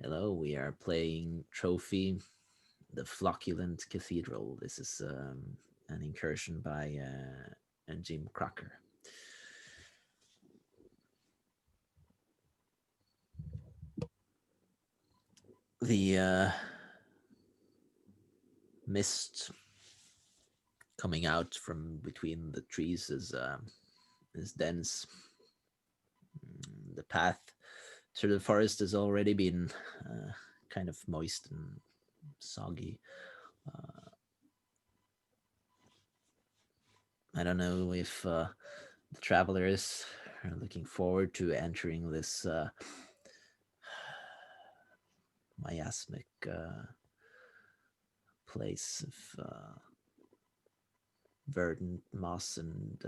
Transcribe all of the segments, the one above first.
Hello, we are playing Trophy, the Flocculent Cathedral. This is an incursion by Jim Crocker. The mist coming out from between the trees is dense. The path through the forest has already been kind of moist and soggy. I don't know if the travelers are looking forward to entering this miasmic place of verdant moss and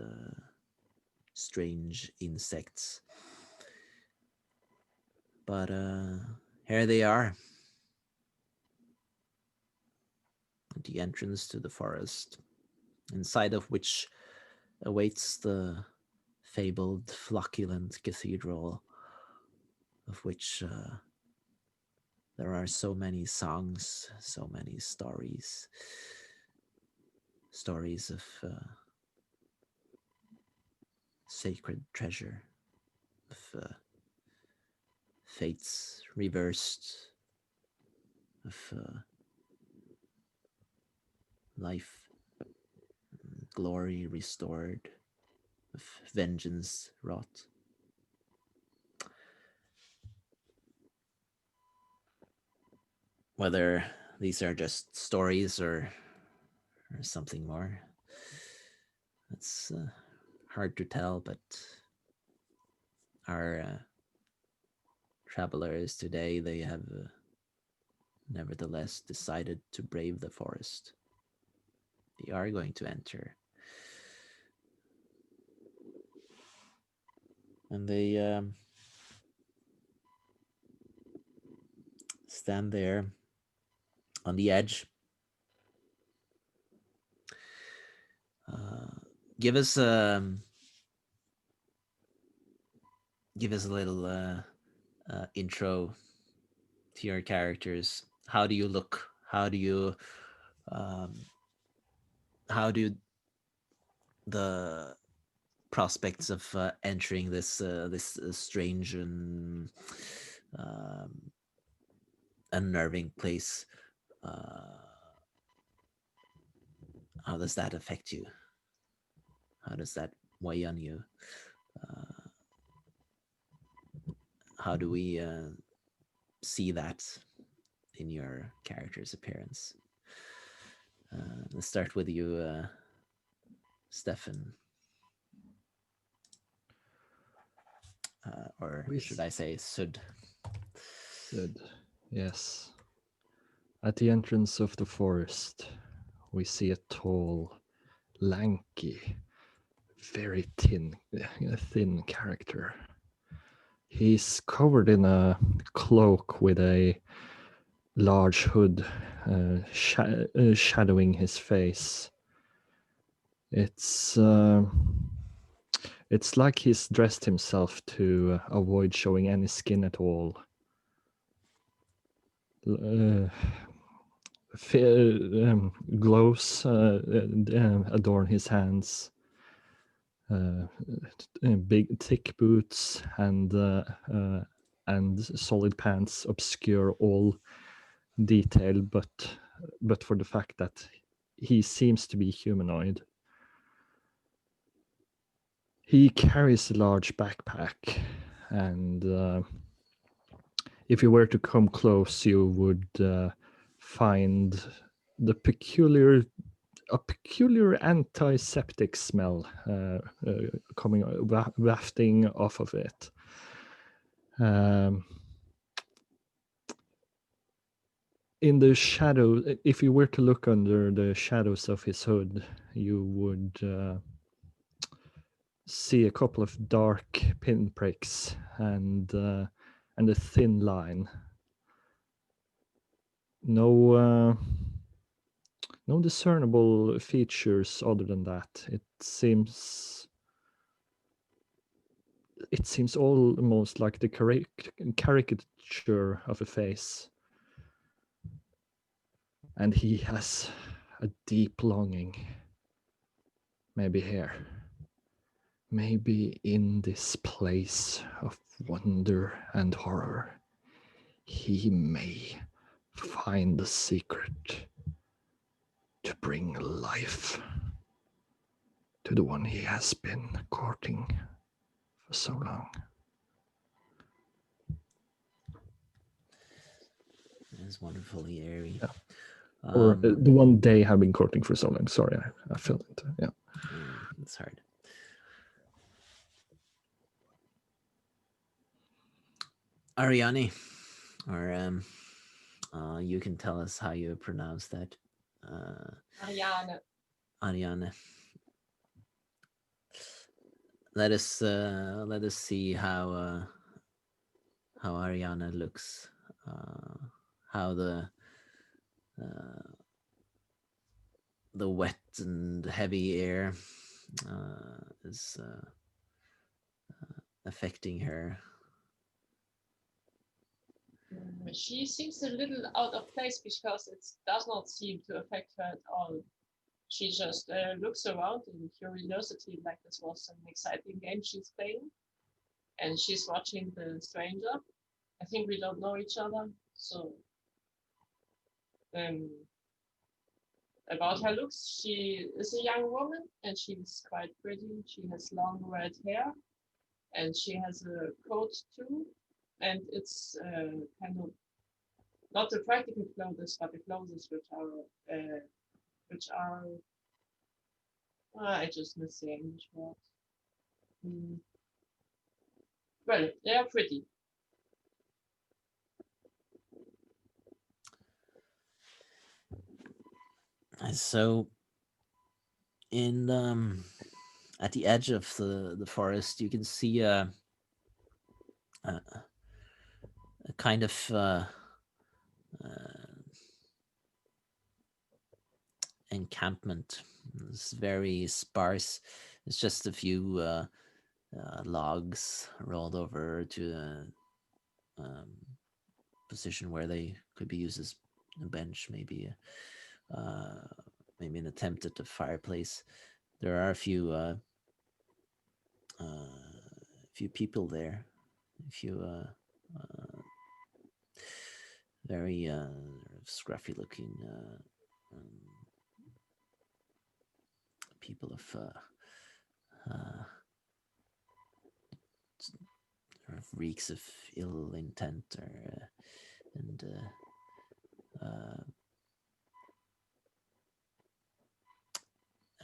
strange insects. But here they are at the entrance to the forest, inside of which awaits the fabled Flocculent Cathedral, of which there are so many songs, so many stories, stories of sacred treasure, of fates reversed, of life, glory restored, of vengeance wrought. Whether these are just stories or something more, it's hard to tell, but our travelers today, they have nevertheless decided to brave the forest. They are going to enter. And they stand there on the edge. Uh, give us give us a little intro to your characters. How do you look? Um, how do the prospects of entering this strange and um, unnerving place? Uh, how does that affect you? How does that weigh on you? Uh, how do we see that in your character's appearance? Let's start with you, Stefan, or We should I say Sud? said, yes. At the entrance of the forest, we see a tall, lanky, very thin character. He's covered in a cloak with a large hood shadowing his face. It's uh, it's like he's dressed himself to avoid showing any skin at all. Uh, gloves adorn his hands. Big thick boots and solid pants obscure all detail, but for the fact that he seems to be humanoid. He carries a large backpack, and if you were to come close, you would find the a peculiar antiseptic smell coming wafting off of it. In the shadow, if you were to look under the shadows of his hood, you would see a couple of dark pinpricks and a thin line. No no discernible features other than that. It seems it seems almost like the caricature of a face. And he has a deep longing. Maybe here. Maybe in this place of wonder and horror, he may find the secret to bring life to the one he has been courting for so long. It's wonderfully airy. Yeah. Or the one they have been courting for so long. Sorry, I felt it. Yeah. It's hard. Ariane, or you can tell us how you pronounce that. Ariane. Ariane. Let us see how Ariane looks. How the wet and heavy air is affecting her. She seems a little out of place because it does not seem to affect her at all. She just looks around in curiosity, like this was an exciting game she's playing. And she's watching the stranger. I think we don't know each other, so about her looks, she is a young woman and she's quite pretty. She has long red hair and she has a coat too, and it's kind of not the practical clothes, but the clothes which are I just missed the English word. Well, they are pretty. So, in at the edge of the forest, you can see a kind of encampment. It's very sparse. It's just a few logs rolled over to a position where they could be used as a bench, maybe an attempt at a fireplace. There are a few people there, a few very scruffy looking people of sort of reeks of ill intent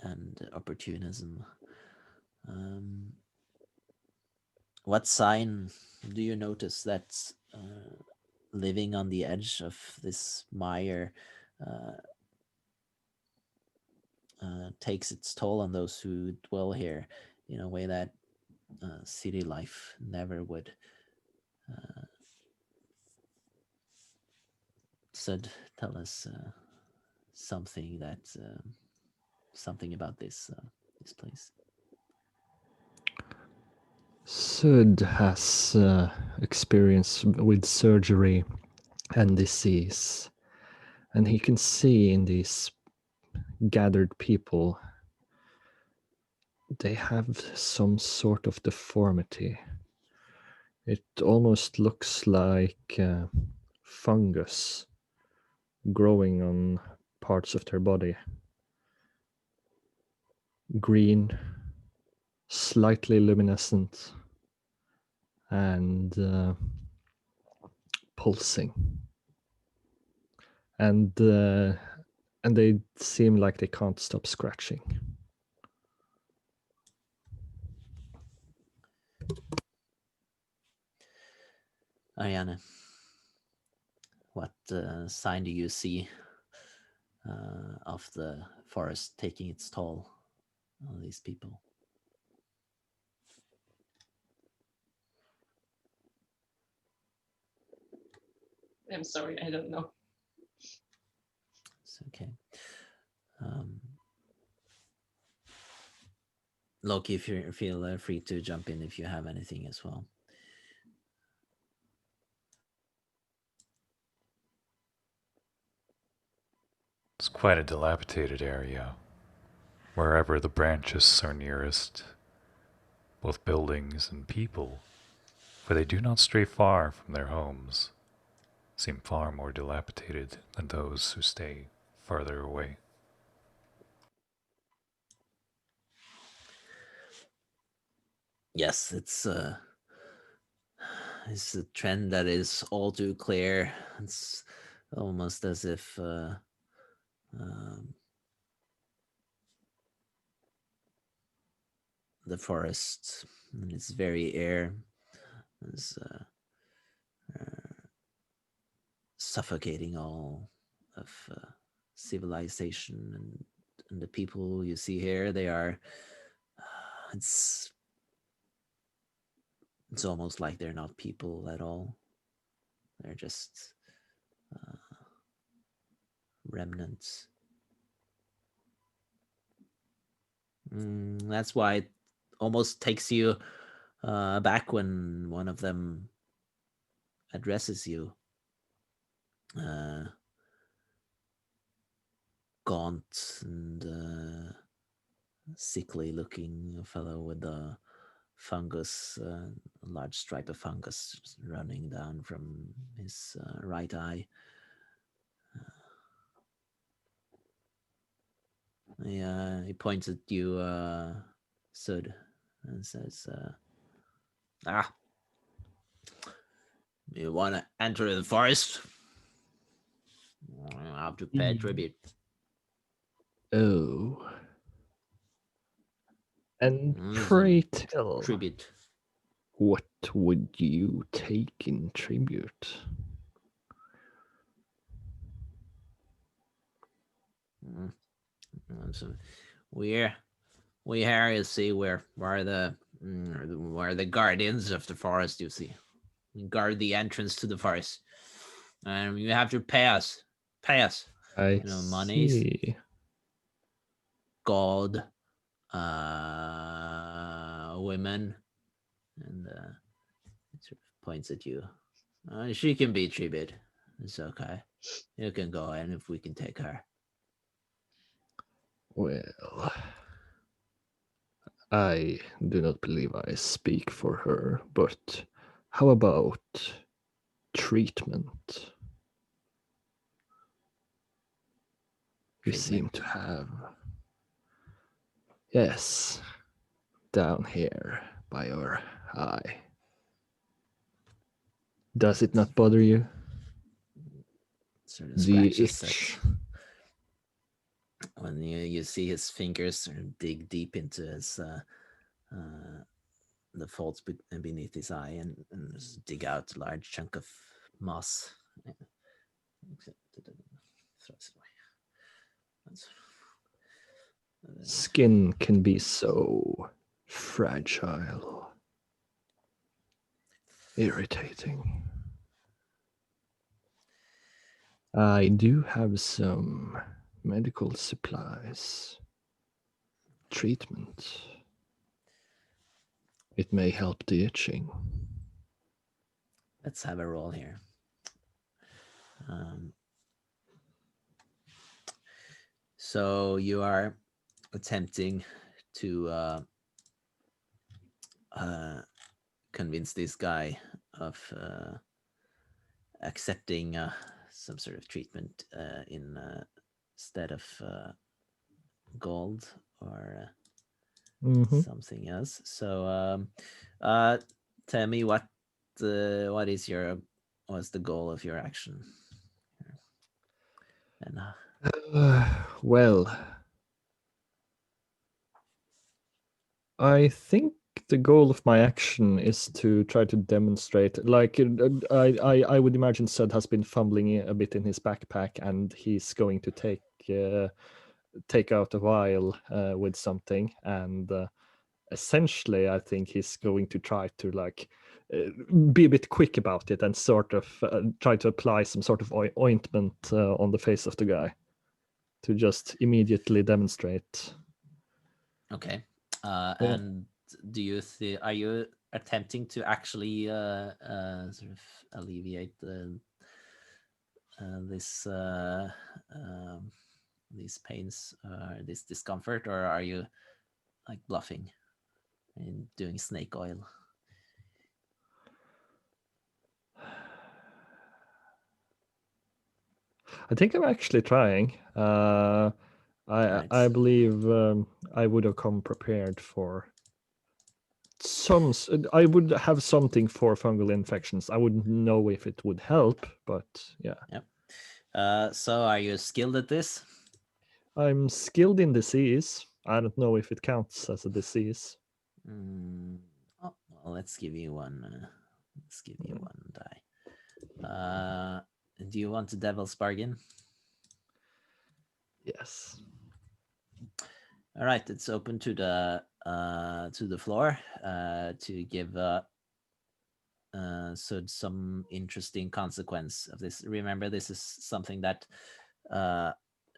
and opportunism. What sign do you notice that's living on the edge of this mire takes its toll on those who dwell here in a way that city life never would? Sud, tell us something about this place. Sud has experience with surgery and disease, and he can see in these gathered people they have some sort of deformity. It almost looks like fungus growing on parts of their body. Green, slightly luminescent, and pulsing. And they seem like they can't stop scratching. Ariane, what sign do you see of the forest taking its toll on these people? I'm sorry, I don't know. It's okay. Loki, if you feel free to jump in if you have anything as well. It's quite a dilapidated area. Wherever the branches are nearest, both buildings and people, for they do not stray far from their homes, seem far more dilapidated than those who stay farther away. Yes, it's a trend that is all too clear. It's almost as if the forest and its very air is suffocating all of civilization and the people you see here. They are. It's almost like they're not people at all. They're just remnants. That's why it almost takes you back when one of them addresses you. Gaunt and sickly looking fellow with a fungus, a large stripe of fungus running down from his right eye. He points at you, Sud, and says, you want to enter the forest? You have to pay tribute. Oh. And pray tell, tribute. What would you take in tribute? So we here, you see, where are the guardians of the forest. You see, we guard the entrance to the forest, and you have to pay us. I money, see. gold, women, and it sort of points at you. She can be tribute. It's okay. You can go in if we can take her. Well, I do not believe I speak for her, but how about treatment? You seem to have. Yes, down here by your eye. Does it not bother you? Sort of the itch. When you see his fingers sort of dig deep into his the folds beneath his eye and just dig out a large chunk of moss. Skin can be so fragile, irritating. I do have some medical supplies, treatment. It may help the itching. Let's have a roll here. So you are attempting to convince this guy of accepting some sort of treatment instead of gold or something else. So tell me what's the goal of your action? And well, I think the goal of my action is to try to demonstrate, like, I would imagine Sud has been fumbling a bit in his backpack, and he's going to take out a vial with something, and essentially I think he's going to try to be a bit quick about it and sort of try to apply some sort of ointment on the face of the guy to just immediately demonstrate. Okay. And do you are you attempting to actually sort of alleviate this these pains, this discomfort, or are you like bluffing and doing snake oil? I think I'm actually trying. Right. I believe I would have come prepared for some. I would have something for fungal infections. I wouldn't know if it would help, but yeah. Yep. So are you skilled at this? I'm skilled in disease. I don't know if it counts as a disease. Oh, well, let's give you one. Let's give you one die. Do you want the devil's bargain? Yes. All right, it's open to the floor to give Sud some interesting consequence of this. Remember, this is something that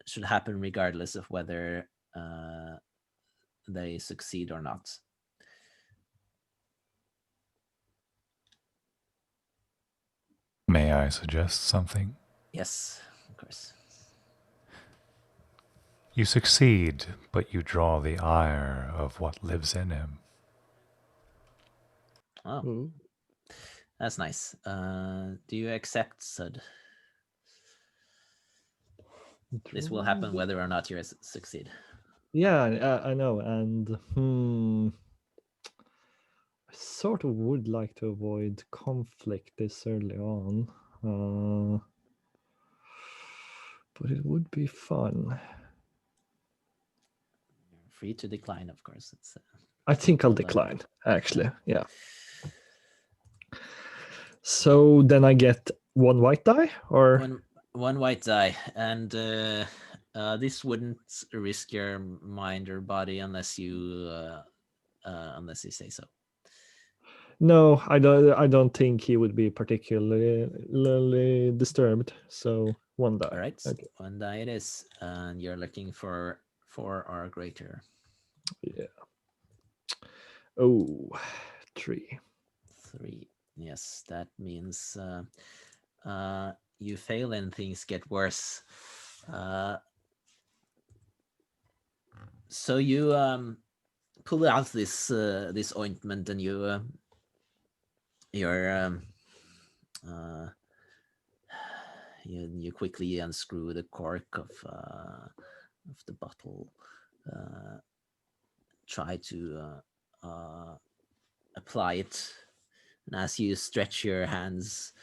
should happen regardless of whether they succeed or not. May I suggest something? Yes, of course. You succeed, but you draw the ire of what lives in him. Oh, Ooh. that's nice. Do you accept, Sud? This will happen whether or not you succeed. Yeah, I know, and I sort of would like to avoid conflict this early on, but it would be fun. You're free to decline, of course. It's. I think I'll decline. Actually, yeah. So then I get one white die, or one white die, and this wouldn't risk your mind or body unless you say so. no, I don't think he would be particularly disturbed. So one die. All right, okay. One die it is, and you're looking for 4 or greater. Yeah. Oh, 3. 3. Yes, that means you fail and things get worse. So you pull out this ointment, and you're you quickly unscrew the cork of the bottle, try to apply it, and as you stretch your hands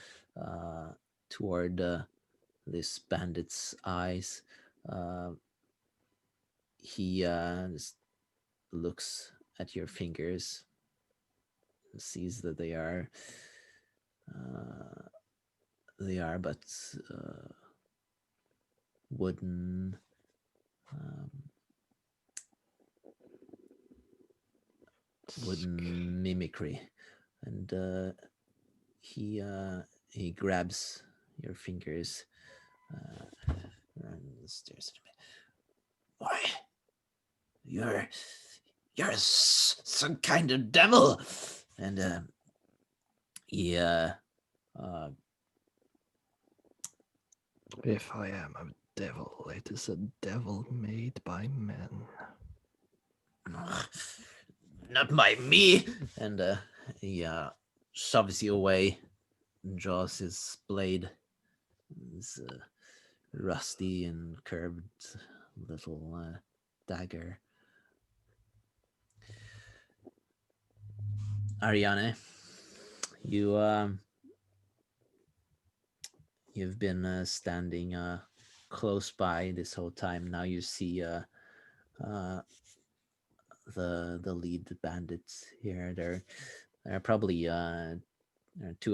toward this bandit's eyes, he just looks at your fingers, sees that they are but wooden wooden mimicry, and he grabs your fingers and stares at me. Why, you're some kind of devil, and he if I am a devil, it is a devil made by men. Not by me. And he shoves you away and draws his blade, his rusty and curved little dagger. Ariane, you've been standing close by this whole time. Now you see the lead bandits here. There are probably 2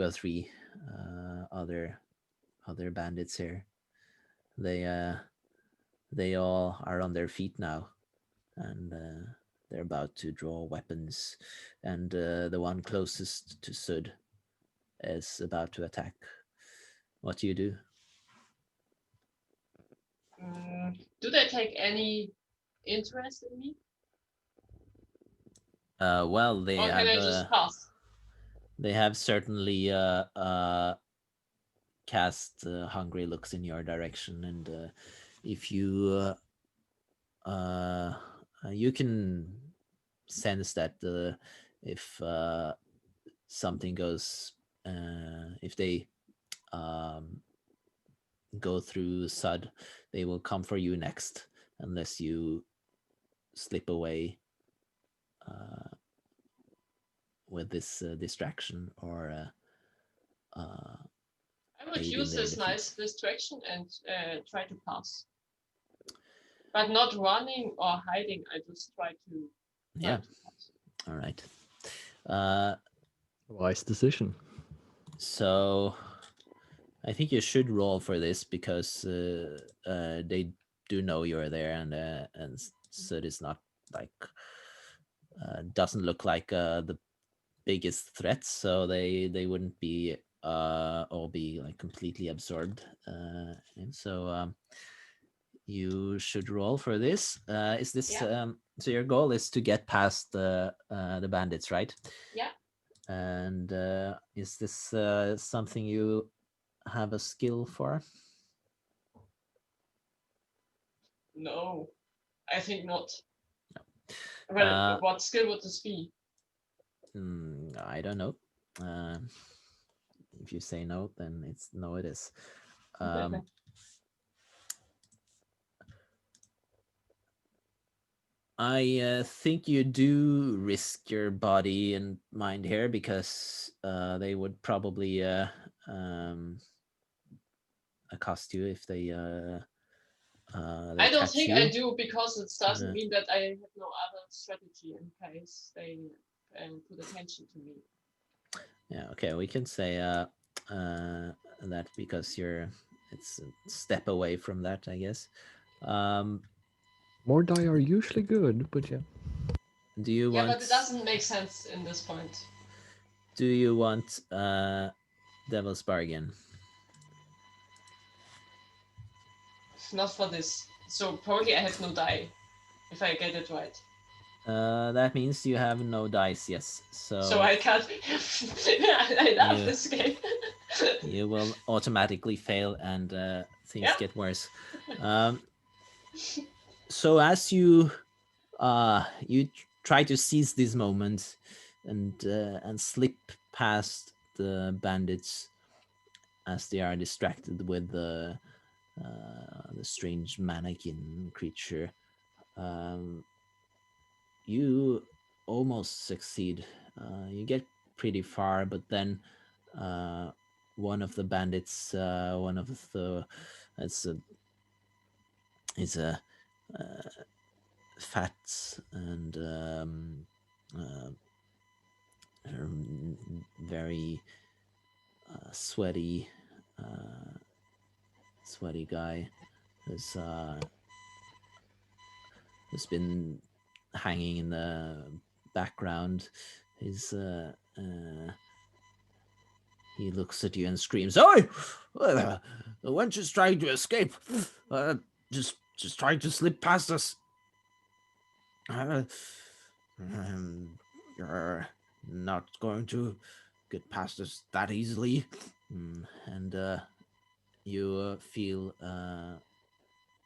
or 3 other bandits here. They all are on their feet now, and they're about to draw weapons, and the one closest to Sud is about to attack. What do you do? Do they take any interest in me? Well, Or can I just pass? they have certainly cast hungry looks in your direction, and if you you can sense that if something goes, if they um, go through Sud, they will come for you next, unless you slip away with this distraction or I would aid in use their this defeat. nice distraction and try to pass. But not running or hiding, I just try to Yeah. pass. All right. Wise decision. So I think you should roll for this because they do know you're there, and so it's not like doesn't look like the biggest threat, so they wouldn't be all be like completely absorbed. And so you should roll for this. Is this so? Your goal is to get past the bandits, right? Yeah. And is this something you have a skill for? No, I think not. Well, what skill would this be? I don't know. If you say no, then it's no. It is. I think you do risk your body and mind here because they would probably accost you if they I don't catch think you. I do, because it doesn't mean that I have no other strategy in case they put attention to me. Yeah. Okay. We can say that because it's a step away from that, I guess. More die are usually good, but yeah. Do you want? Yeah, but it doesn't make sense in this point. Do you want Devil's Bargain? Not for this. So probably I have no die, if I get it right. That means you have no dice, yes. So I can't. I love this game. You will automatically fail, and things get worse. So as you try to seize this moment and slip past the bandits as they are distracted with the strange mannequin creature, you almost succeed. You get pretty far, but then one of the bandits, one of the is a fat and very sweaty guy who's been hanging in the background. He looks at you and screams, "Oi! The wench is trying to escape. Just trying to slip past us. You're not going to get past us that easily." And you feel a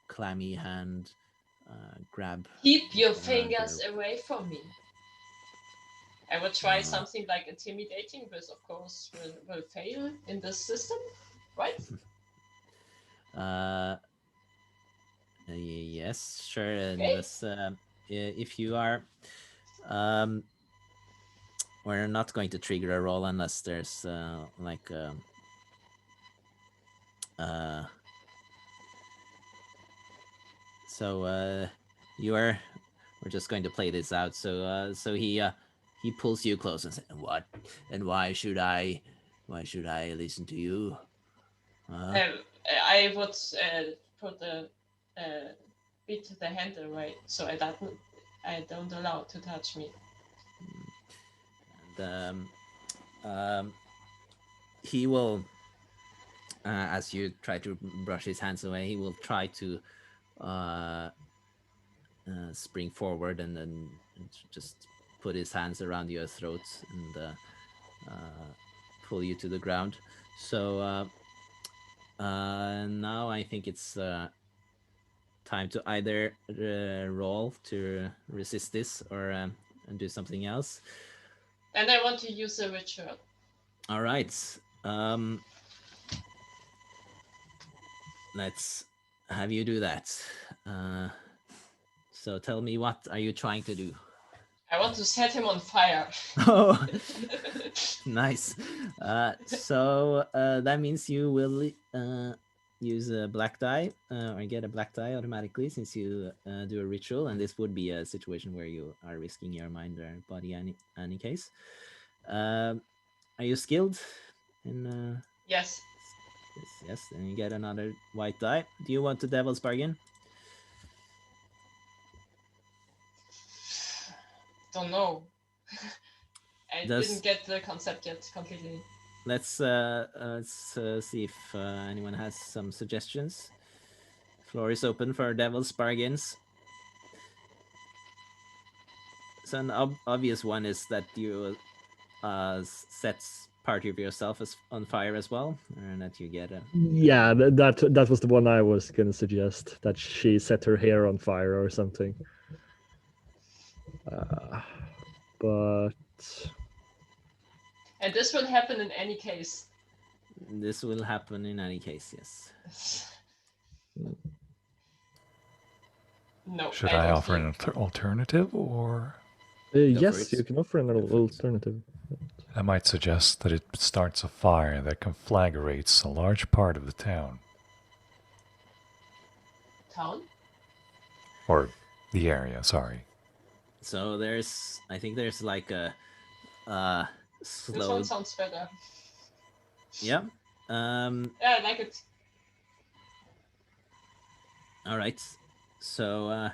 clammy hand grab. Keep your fingers away from me. I would try something like intimidating, but of course will fail in this system, right? Yes, sure. And this, if you are, we're not going to trigger a roll unless there's like so you are. We're just going to play this out. So he pulls you close and says, "What? And why should I? Why should I listen to you?" I would put the beat the hand away, so I don't allow to touch me. And he will, as you try to brush his hands away, he will try to spring forward and then just put his hands around your throat and pull you to the ground. So now I think it's time to either roll to resist this or do something else. And I want to use a ritual. All right. Let's have you do that. So tell me, what are you trying to do? I want to set him on fire. Oh, nice. So that means you will use a black die or get a black die automatically since you do a ritual, and this would be a situation where you are risking your mind or body any case. Are you skilled in Yes. yes, then you get another white die. Do you want the devil's bargain? Don't know. I Does- didn't get the concept yet completely. Let's see if anyone has some suggestions. Floor is open for devil's bargains. So an obvious one is that you set part of yourself as on fire as well, and that you get a Yeah, that was the one I was gonna suggest. That she set her hair on fire or something. But And this will happen in any case. This will happen in any case, yes. No. Should I don't offer an alternative, or yes, it. you can offer an Go for it. alternative. I might suggest that it starts a fire that conflagrates a large part of the town, Town? or the area, sorry. So I think there's like a This slow. one sounds better. Yeah. Yeah, I like it. All right. So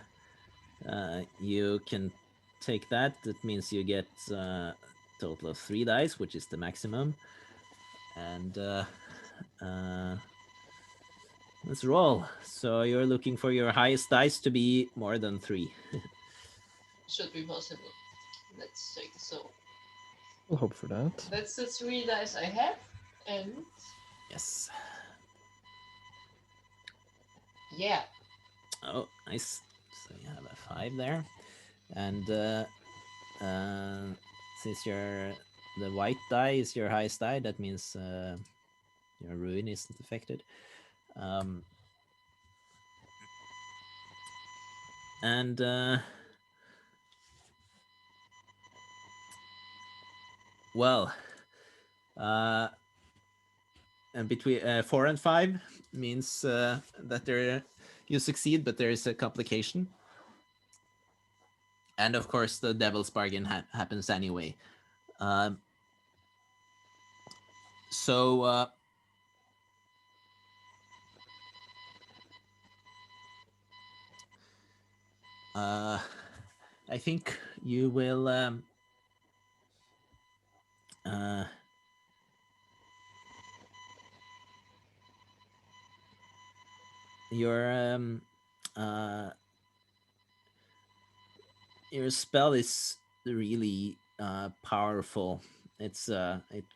you can take that. That means you get a total of 3 dice, which is the maximum. And let's roll. So you're looking for your highest dice to be more than 3. Should be possible. Let's check. So We'll hope for that. that's the 3 dice I have. And Yes. yeah. Oh, nice. So you have a 5 there. And since the white die is your highest die, that means your ruin isn't affected. And well, and between 4 and 5 means that you succeed, but there is a complication. And of course, the devil's bargain happens anyway. So I think you will your spell is really powerful. It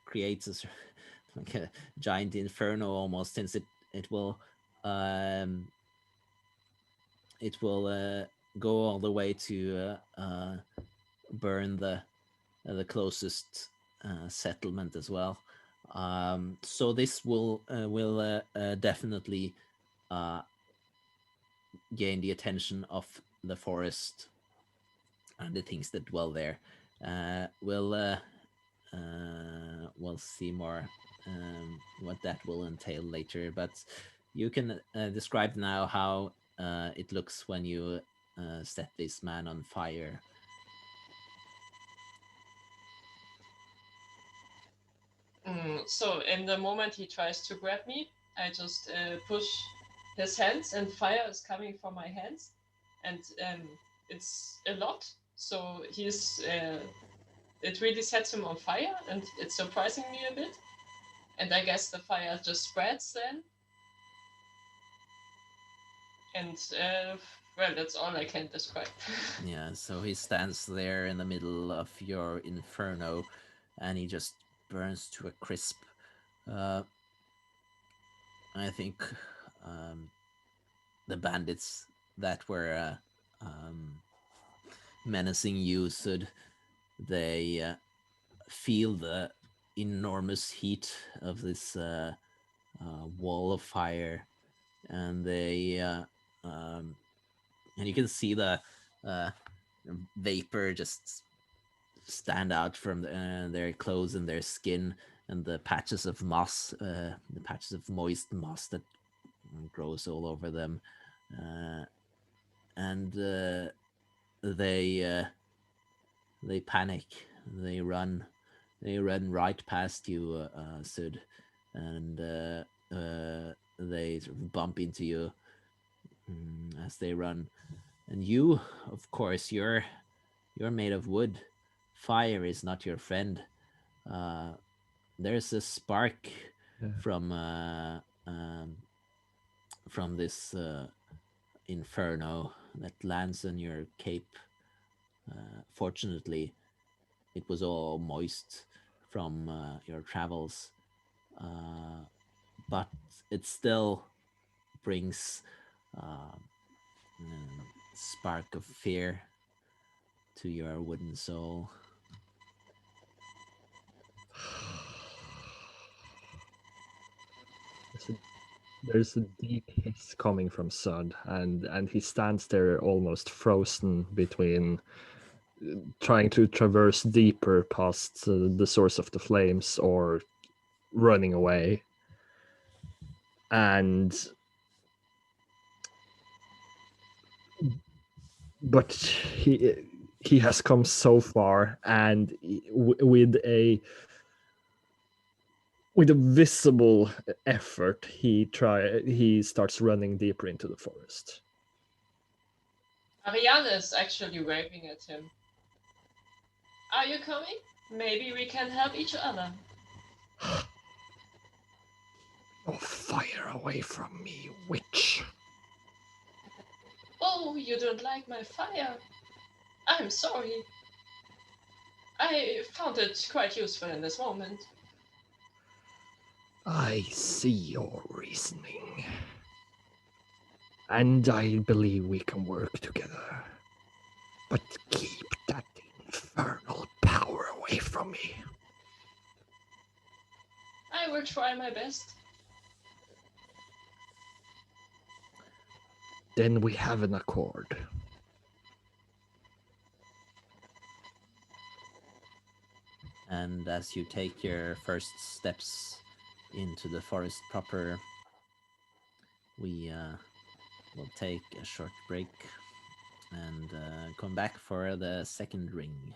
creates like a giant inferno almost, since it will go all the way to burn the closest settlement as well. So this will definitely gain the attention of the forest and the things that dwell there. We'll see more what that will entail later, but you can describe now how it looks when you set this man on fire. So in the moment he tries to grab me, I just push his hands, and fire is coming from my hands, and it's a lot. So it really sets him on fire, and it's surprising me a bit. And I guess the fire just spreads then. And Well, that's all I can describe. Yeah, so he stands there in the middle of your inferno, and he just burns to a crisp. Uh, I think um, the bandits that were menacing you, should they feel the enormous heat of this wall of fire, and they and you can see the uh, vapor just stand out from their clothes and their skin, and the patches of moss, the patches of moist moss that grows all over them, uh, and they panic, they run, they run right past you, Sud, and they sort of bump into you as they run. And you, of course, you're made of wood. Fire is not your friend. Uh, there's a spark Yeah. from uh, um, from this inferno that lands on your cape. Fortunately, it was all moist from your travels, uh, but it still brings uh, spark of fear to your wooden soul. There's a deep hiss coming from Sud, and he stands there almost frozen between trying to traverse deeper past the source of the flames or running away. And but he has come so far, and with a visible effort, he starts running deeper into the forest. Ariane is actually waving at him. Are you coming? Maybe we can help each other. Oh, fire away from me, witch! Oh, you don't like my fire? I'm sorry. I found it quite useful in this moment. I see your reasoning, and I believe we can work together. But keep that infernal power away from me. I will try my best. Then we have an accord. And as you take your first steps into the forest proper, we will take a short break and come back for the second ring.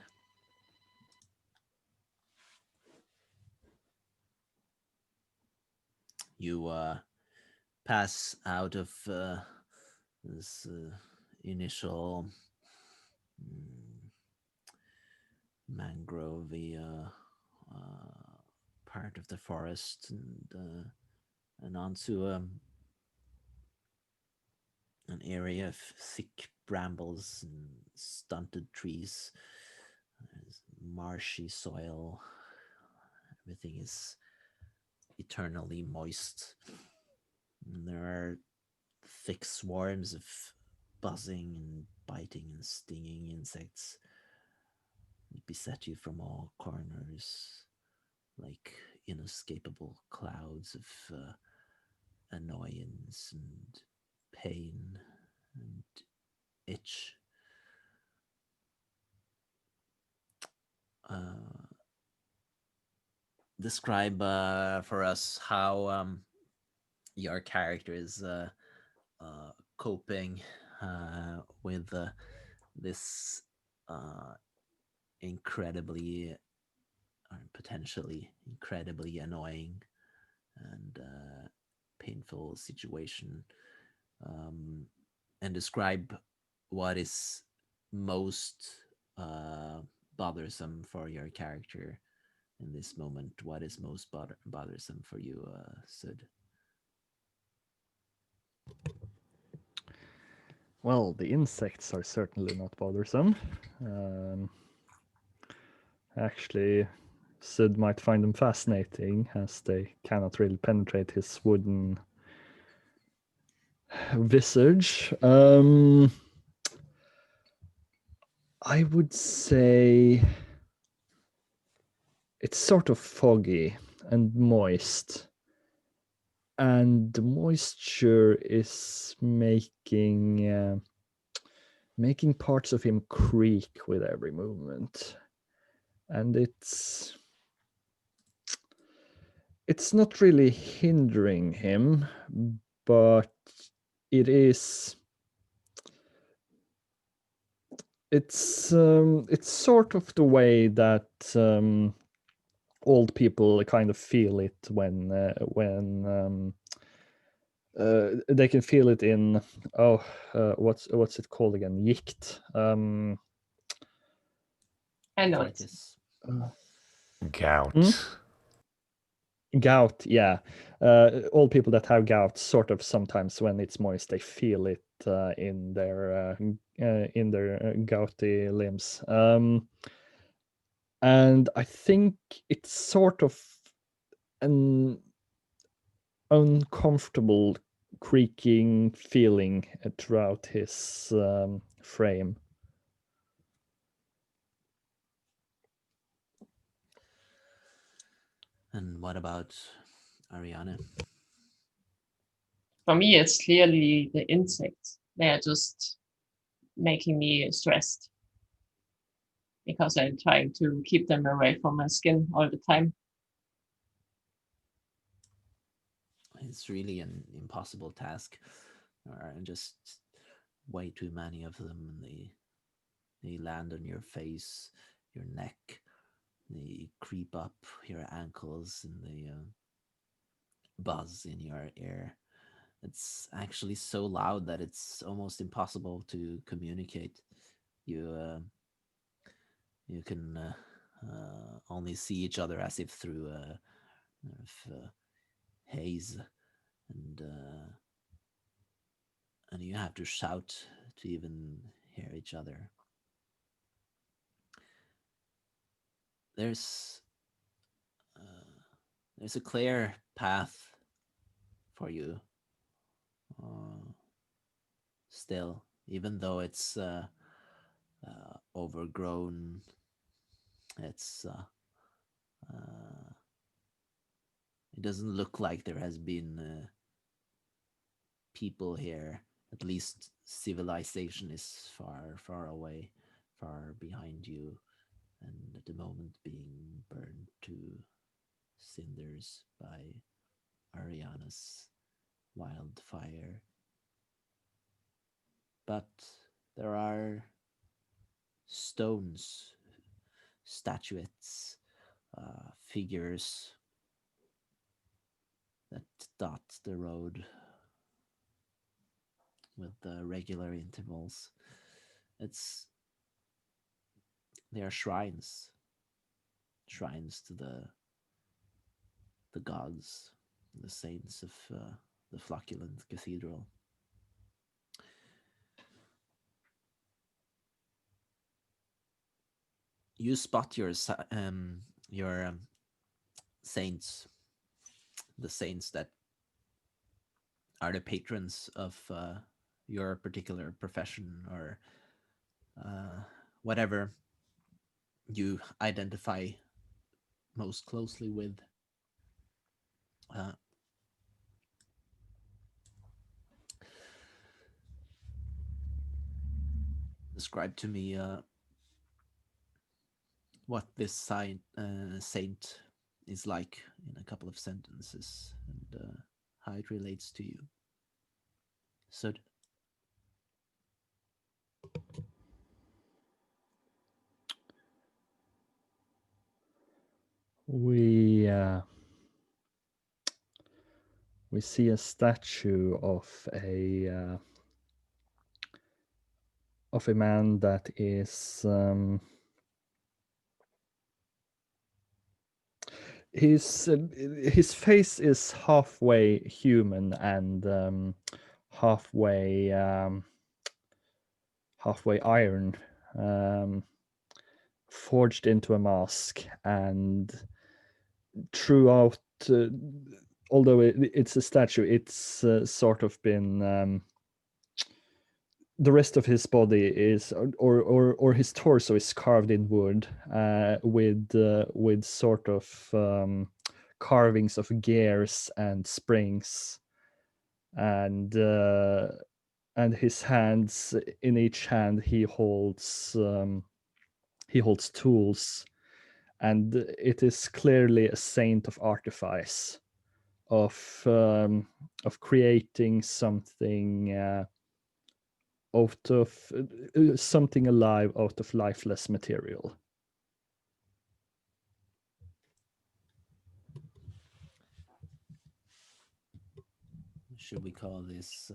You pass out of this initial mangrove part of the forest, and onto an area of thick brambles and stunted trees. There's marshy soil. Everything is eternally moist. And there are thick swarms of buzzing and biting and stinging insects that beset you from all corners, like inescapable clouds of annoyance and pain and itch. Describe for us how your character is coping with this uh, incredibly, or potentially incredibly annoying and painful situation, um, and describe what is most bothersome for your character in this moment. What is most bothersome for you, Sud? Well, the insects are certainly not bothersome. Actually, Sid might find them fascinating, as they cannot really penetrate his wooden visage. I would say it's sort of foggy and moist. And the moisture is making parts of him creak with every movement. And it's not really hindering him, but it is it's sort of the way that old people kind of feel it when they can feel it in what's it called again? Yicht. I know it. Arthritis. Gout. Gout, yeah. Old people that have gout sort of sometimes when it's moist they feel it in their gouty limbs. And I think it's sort of an uncomfortable creaking feeling throughout his frame. And what about Ariane? For me, it's clearly the insects. They are just making me stressed because I'm trying to keep them away from my skin all the time. It's really an impossible task. There are just way too many of them, and they land on your face, your neck, they creep up your ankles, and they buzz in your ear. It's actually so loud that it's almost impossible to communicate. You can only see each other as if through a haze, and you have to shout to even hear each other. There's there's a clear path for you still, even though it's overgrown. It's it doesn't look like there has been people here. At least civilization is far, far away, far behind you, and at the moment being burned to cinders by Ariana's wildfire. But there are stones, statuettes, figures that dot the road with regular intervals. It's they are shrines, shrines to the gods, the saints of the Flocculent Cathedral. You spot your saints, the saints that are the patrons of your particular profession or whatever you identify most closely with. Uh, Describe to me what this saint is like in a couple of sentences, and how it relates to you. So, We see a statue of a man that is his face is halfway human and halfway halfway iron, forged into a mask, and throughout, although it's a statue, it's sort of been. The rest of his body is, or his torso is carved in wood, with sort of carvings of gears and springs, and his hands, in each hand he holds tools, and it is clearly a saint of artifice, of creating something out of something alive out of lifeless material. Should we call this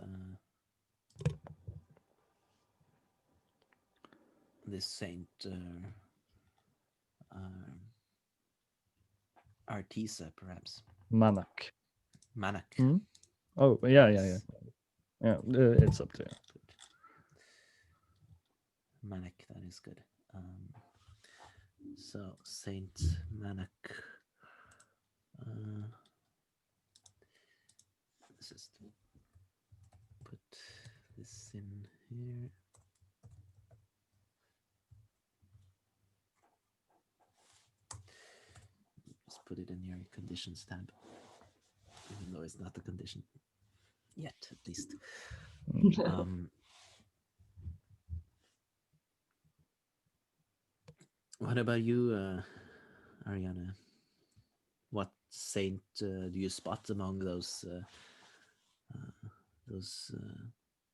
this saint Artisa, perhaps? Manak. Manak. Oh, yeah. It's up to you. Manak, that is good. So Saint Manak. Let's just put this in here. Just put it in your conditions tab, even though it's not a condition yet, at least. What about you, Ariana? What saint do you spot among those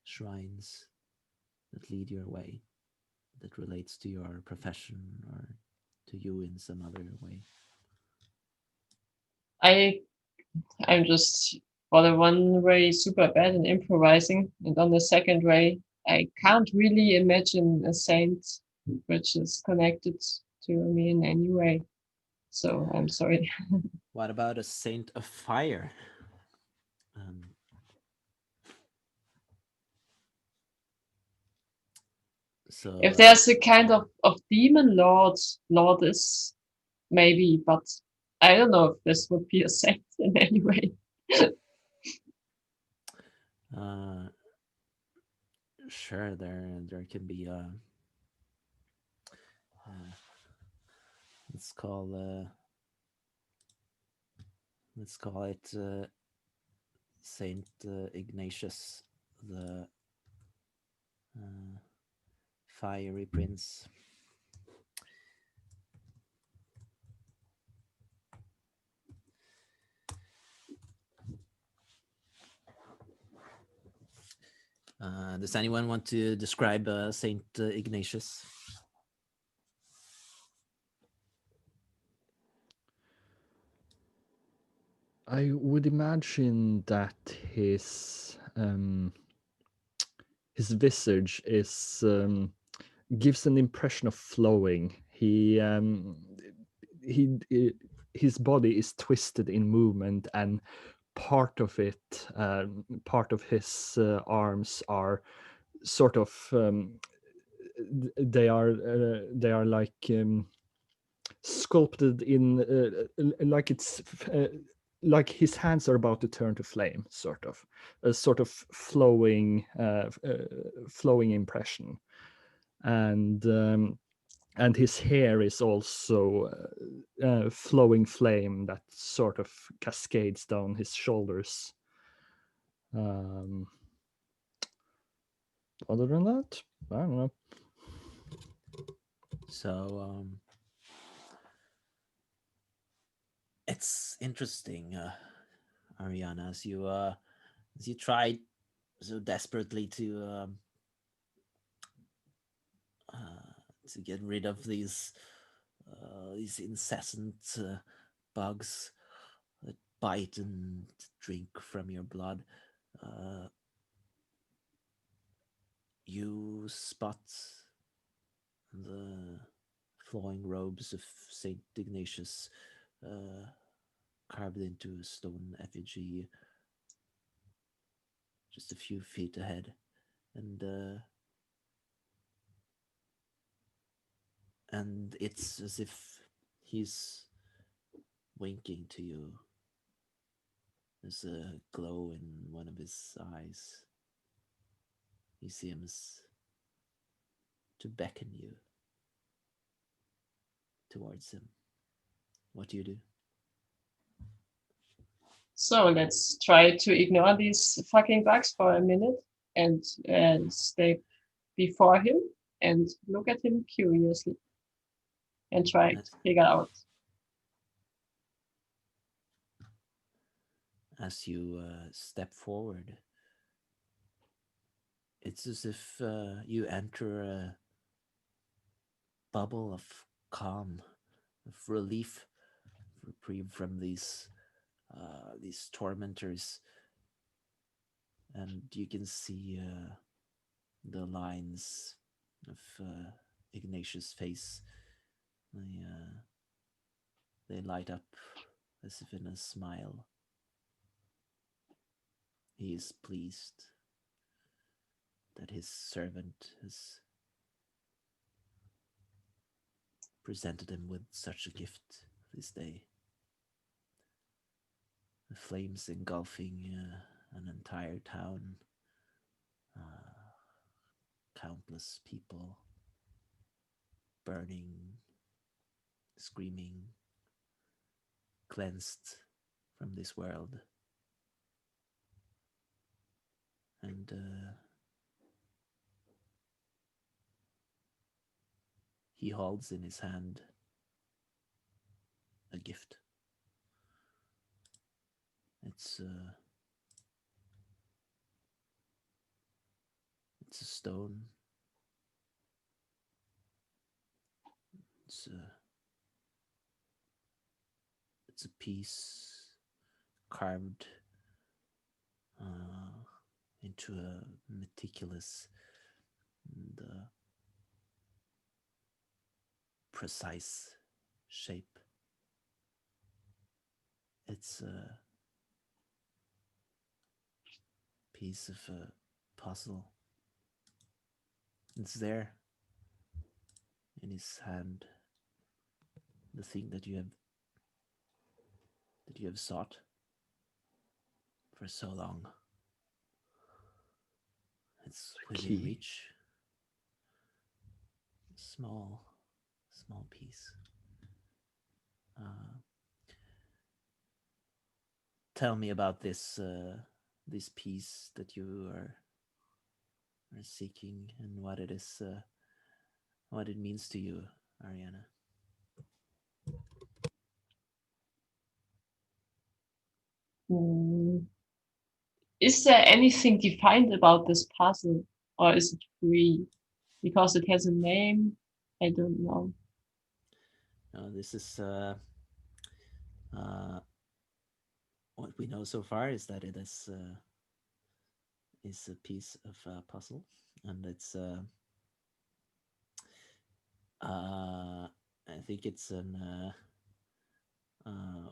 shrines that lead your way, that relates to your profession or to you in some other way? I'm just for the one way super bad in improvising, and on the second way, I can't really imagine a saint which is connected to me in any way. So I'm sorry. What about a saint of fire? So if there's a kind of demon lord is maybe, but I don't know if this would be a saint in any way. Sure, there can be let's call it Saint Ignatius, the fiery prince. Does anyone want to describe Saint Ignatius? I would imagine that his visage is gives an impression of flowing. His body is twisted in movement, and part of it, part of his arms are sort of they are like sculpted in like it's like his hands are about to turn to flame, sort of a sort of flowing impression, and his hair is also flowing flame that sort of cascades down his shoulders. Other than that, I don't know. So it's interesting, Ariana, as you tried so desperately to get rid of these incessant bugs that bite and drink from your blood. You spot the flowing robes of Saint Ignatius carved into a stone effigy just a few feet ahead, and and it's as if he's winking to you. There's a glow in one of his eyes. He seems to beckon you towards him. What do you do? So let's try to ignore these fucking bugs for a minute and stay before him and look at him curiously and try to figure out. As you step forward, it's as if you enter a bubble of calm, of relief, reprieve from these tormentors, and you can see the lines of Ignatius' face. They light up as if in a smile. He is pleased that his servant has presented him with such a gift this day. The flames engulfing an entire town, countless people burning, screaming, cleansed from this world. And he holds in his hand a gift. It's a stone. It's a piece carved into a meticulous and precise shape. It's a piece of a puzzle. It's there in his hand, the thing that you have sought for so long. It's within reach. Small piece. Tell me about this piece that you are seeking and what it is, what it means to you, Ariana. Is there anything defined about this puzzle, or is it free? Because it has a name, I don't know. This is what we know so far is that it is a piece of puzzle, and it's I think it's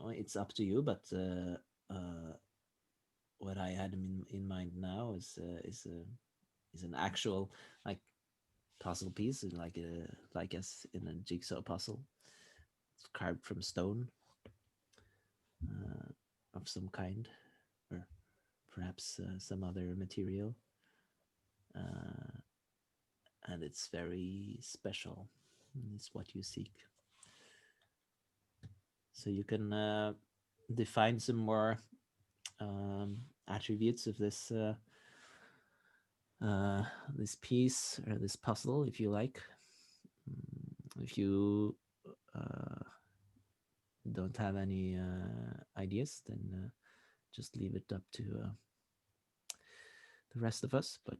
it's up to you, but what I had in mind now is an actual like puzzle piece, like as in a jigsaw puzzle. It's carved from stone of some kind, or perhaps some other material, and it's very special. It's what you seek. So you can define some more attributes of this this piece or this puzzle, if you like. If you don't have any ideas, then just leave it up to the rest of us. But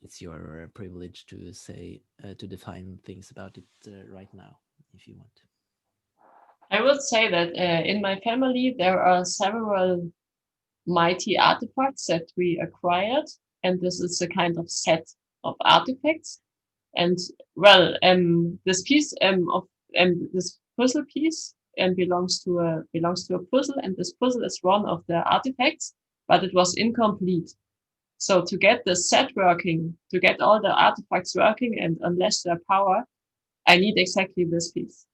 it's your privilege to say to define things about it right now, if you want. I would say that in my family there are several mighty artifacts that we acquired, and this is a kind of set of artifacts. And well, this piece of this puzzle piece belongs to a puzzle, and this puzzle is one of the artifacts, but it was incomplete. So to get the set working, to get all the artifacts working and unleash their power, I need exactly this piece.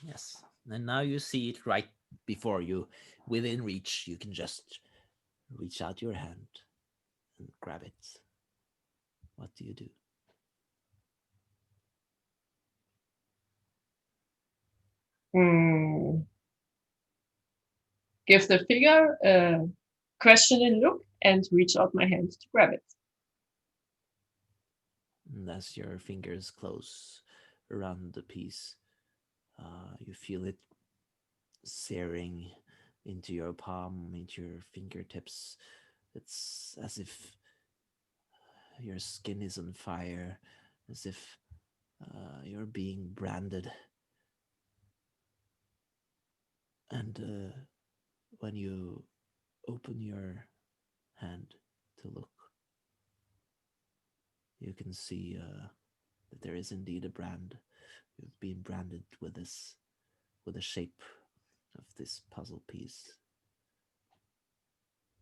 Yes. And now you see it right before you, within reach. You can just reach out your hand and grab it. What do you do? Hmm. Give the figure a questioning look and reach out my hand to grab it. And as your fingers close around the piece, you feel it searing into your palm, into your fingertips. It's as if your skin is on fire, as if you're being branded. And when you open your hand to look, you can see that there is indeed a brand. You've been branded with this, with the shape of this puzzle piece,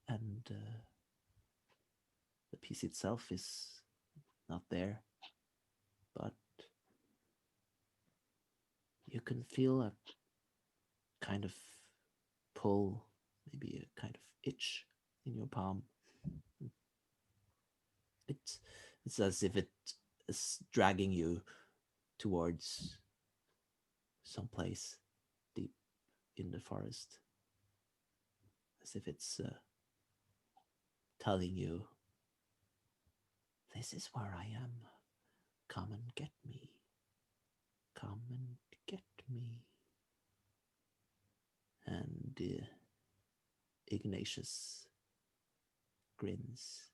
and the piece itself is not there, but you can feel a kind of pull, maybe a kind of itch in your palm. It's it's as if it is dragging you towards someplace deep in the forest, as if it's telling you, "This is where I am. Come and get me. Come and get me." And Ignatius grins.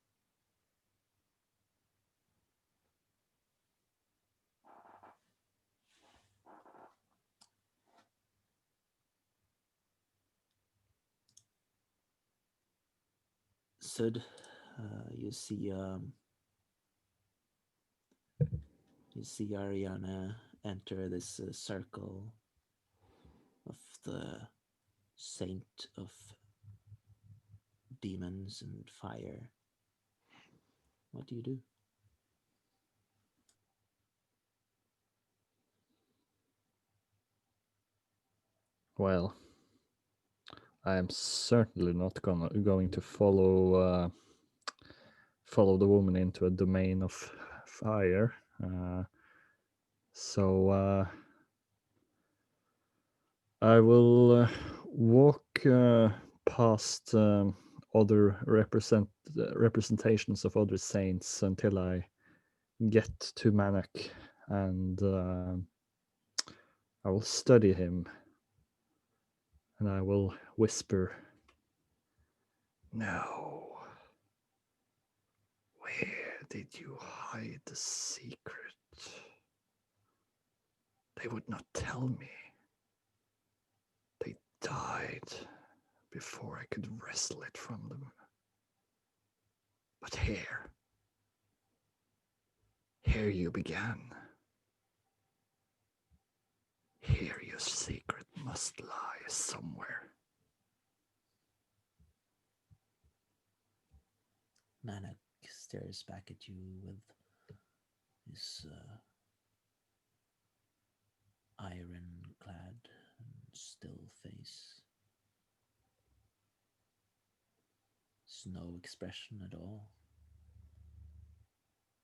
Sud, you see Ariana enter this circle of the saint of demons and fire. What do you do? Well, I am certainly not going to follow the woman into a domain of fire. So I will walk past other representations of other saints until I get to Manak, and I will study him, and I will whisper, "No, where did you hide the secret? They would not tell me. They died before I could wrestle it from them. But here you began. Here your secret must lie somewhere." Manak stares back at you with his iron-clad and still face. There's no expression at all.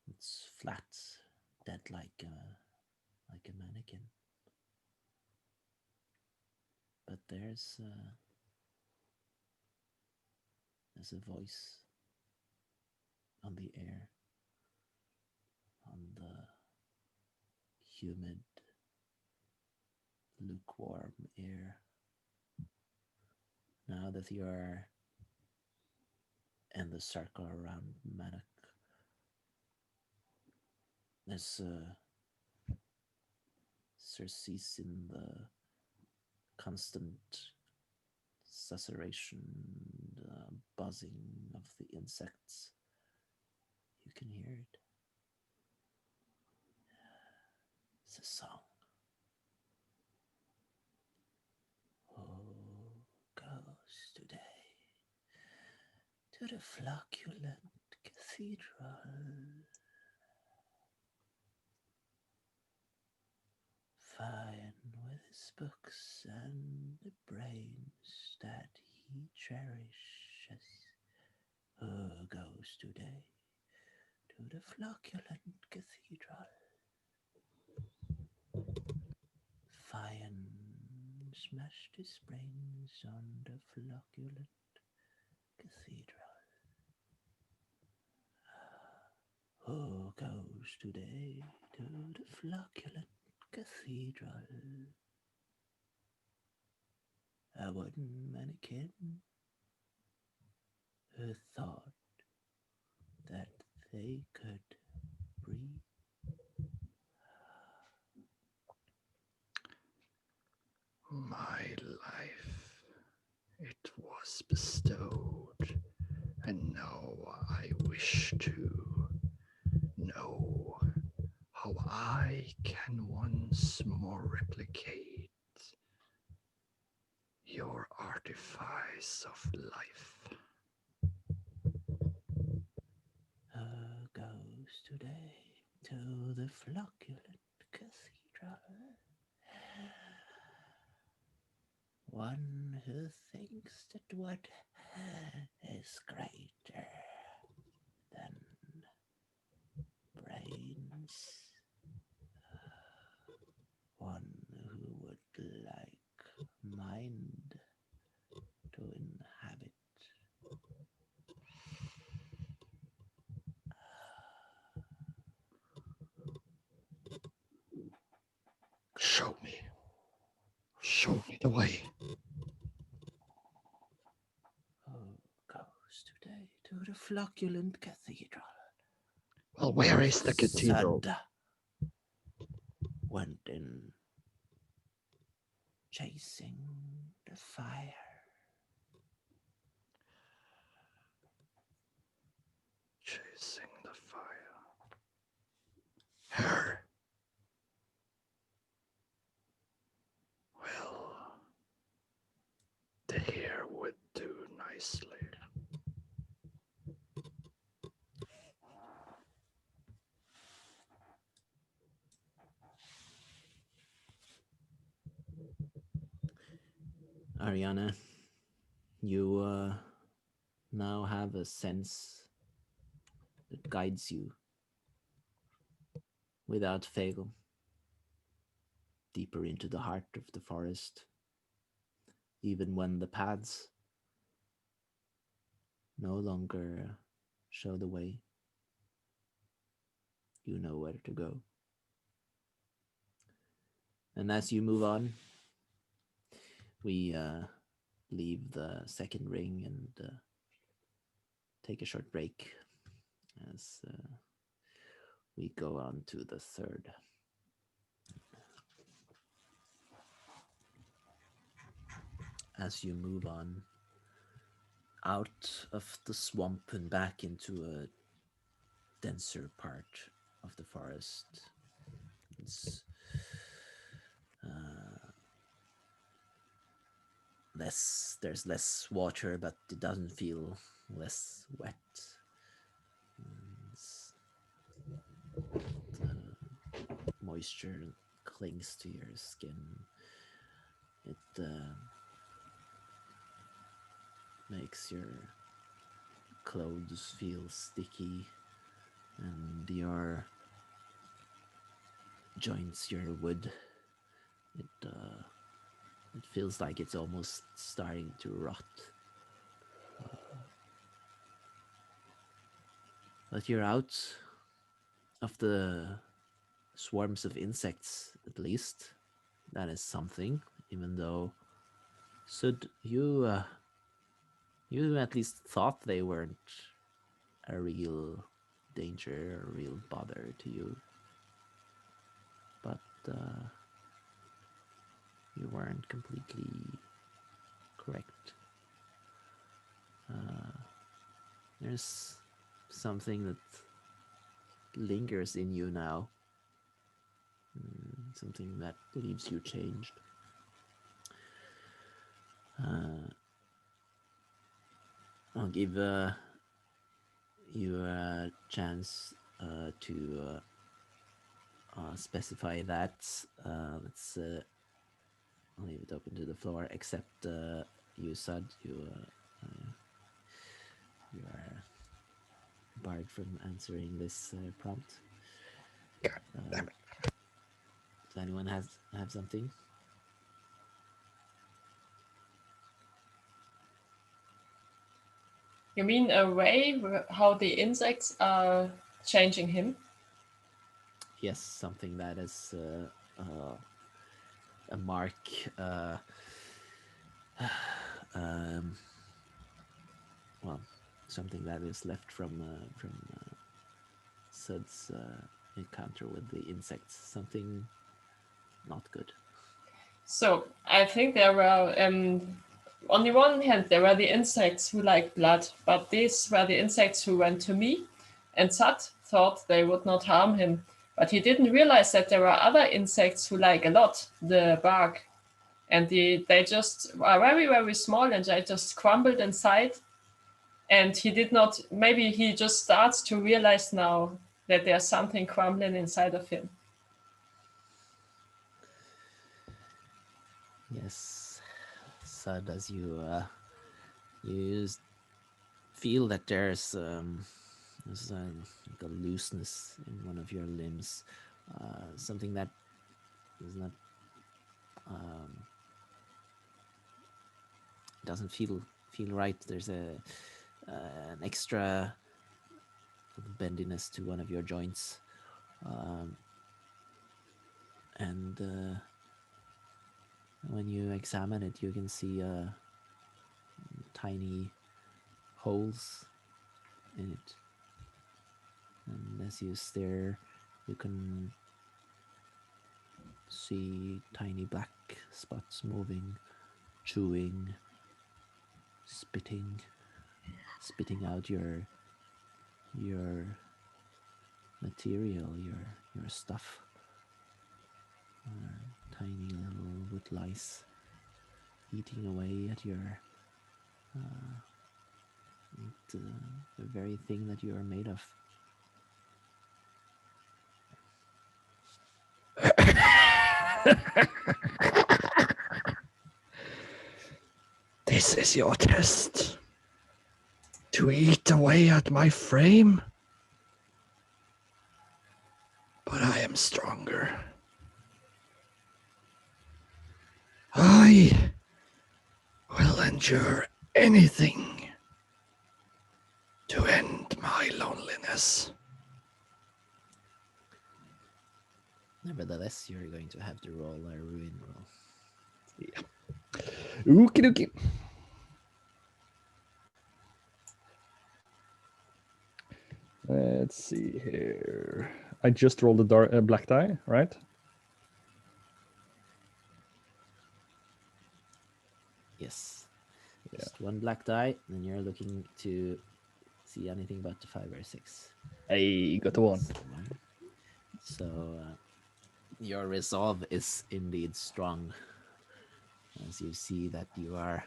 It's flat, dead like a mannequin. But there's a voice on the air, on the humid, lukewarm air. Now that you are in the circle around Manak, there's a surcease in the constant susurration, buzzing of the insects. You can hear it. It's a song. Who goes today to the Flocculent Cathedral? fine with his books and the brains that he cherishes. Who goes today to the Flocculent Cathedral? Fine smashed his brains on the Flocculent Cathedral. Who goes today to the Flocculent Cathedral? A wooden mannequin who thought that they could breathe. My life, it was bestowed, and now I wish to know how I can once more replicate your artifice of life. Who goes today to the Flocculent Cathedral? One who thinks that what is greater than brains. One who would like mind to inhabit. Show me. Show me the way. Who goes today to the Flocculent Cathedral? Well, where is the cathedral? Sud went in chasing the fire. Chasing the fire. Her. Well, the hair would do nicely. Ariana, you now have a sense that guides you without fail deeper into the heart of the forest, even when the paths no longer show the way. You know where to go. And as you move on, we leave the second ring and take a short break as we go on to the third. As you move on out of the swamp and back into a denser part of the forest, it's there's less water, but it doesn't feel less wet. The moisture clings to your skin. It makes your clothes feel sticky, and your joints, your wood, it feels like it's almost starting to rot. But you're out of the swarms of insects, at least. That is something, even though Sud, you at least thought they weren't a real danger, a real bother to you. But you weren't completely correct. There's something that lingers in you now. Something that leaves you changed. I'll give you a chance to specify that. Let's leave it open to the floor, except you, Sud. You are barred from answering this prompt. God damn it. Does anyone have something? You mean a way how the insects are changing him? Yes, something that is a mark. Well, something that is left from Sud's encounter with the insects. Something not good. So I think there were, on the one hand, there were the insects who like blood, but these were the insects who went to me, and Sat thought they would not harm him. But he didn't realize that there are other insects who like a lot the bark, and they just are very, very small, and they just crumbled inside. And he did not, maybe he just starts to realize now that there's something crumbling inside of him. Yes, Sud, as you feel that there's like a looseness in one of your limbs, something that is not doesn't feel right. There's an extra bendiness to one of your joints, and when you examine it, you can see tiny holes in it. And as you stare, you can see tiny black spots moving, chewing, spitting out your material, your stuff. Tiny little wood lice eating away at your the very thing that you are made of. This is your test. To eat away at my frame? But I am stronger. I will endure anything to end my loneliness. Nevertheless, you're going to have to roll a ruin roll. Yeah. Okie dokie. Let's see here. I just rolled a black die, right? Yes. Just one black die, and you're looking to see anything but the 5 or 6. I got the one. So your resolve is indeed strong, as you see that you are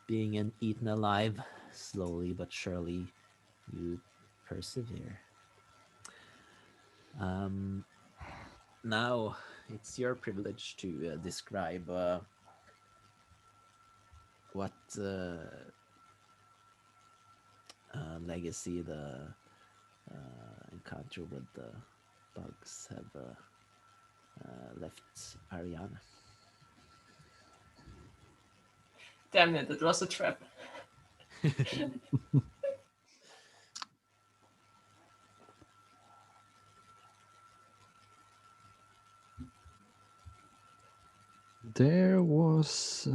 being eaten alive. Slowly but surely, you persevere. Now it's your privilege to describe what legacy the encounter with the bugs have left Ariana. Damn it, it was a trap. There was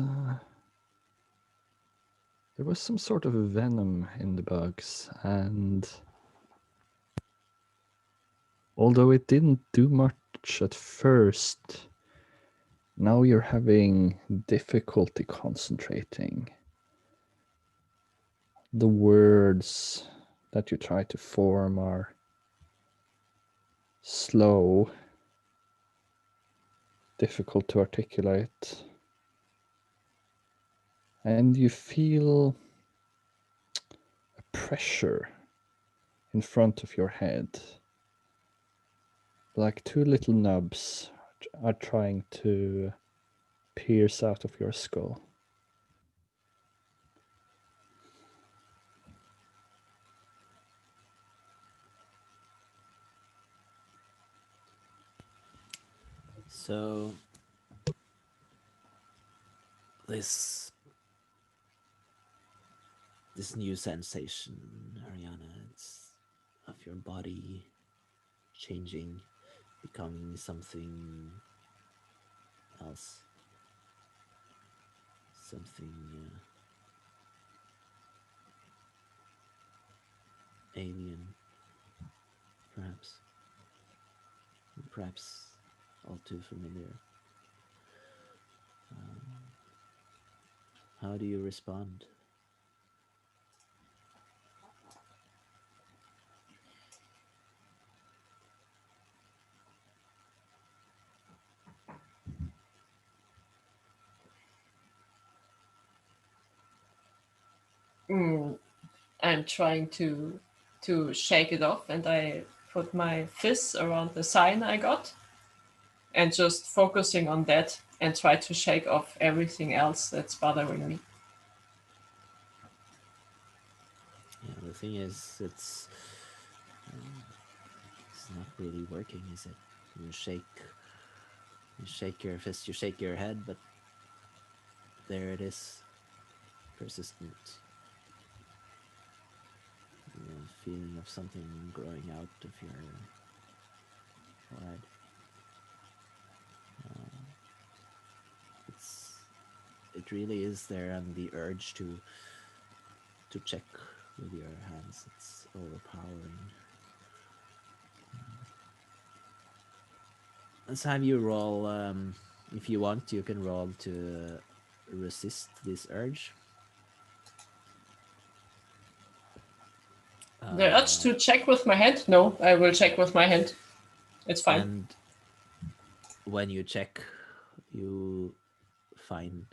some sort of venom in the bugs, and although it didn't do much at first, now you're having difficulty concentrating. The words that you try to form are slow, difficult to articulate, and you feel a pressure in front of your head. like two little nubs are trying to pierce out of your skull. So this new sensation, Ariana, it's of your body changing, becoming something else, something alien, perhaps all too familiar. How do you respond? I'm trying to shake it off, and I put my fist around the sign I got, and just focusing on that, and try to shake off everything else that's bothering me. Yeah, the thing is, it's not really working, is it? You shake your fist, you shake your head, but there it is, persistent. The feeling of something growing out of your forehead. It really is there, and the urge to check with your hands, it's overpowering. Let's have you roll. If you want, you can roll to resist this urge. The urge to check with my hand? No, I will check with my hand. It's fine. And when you check, you find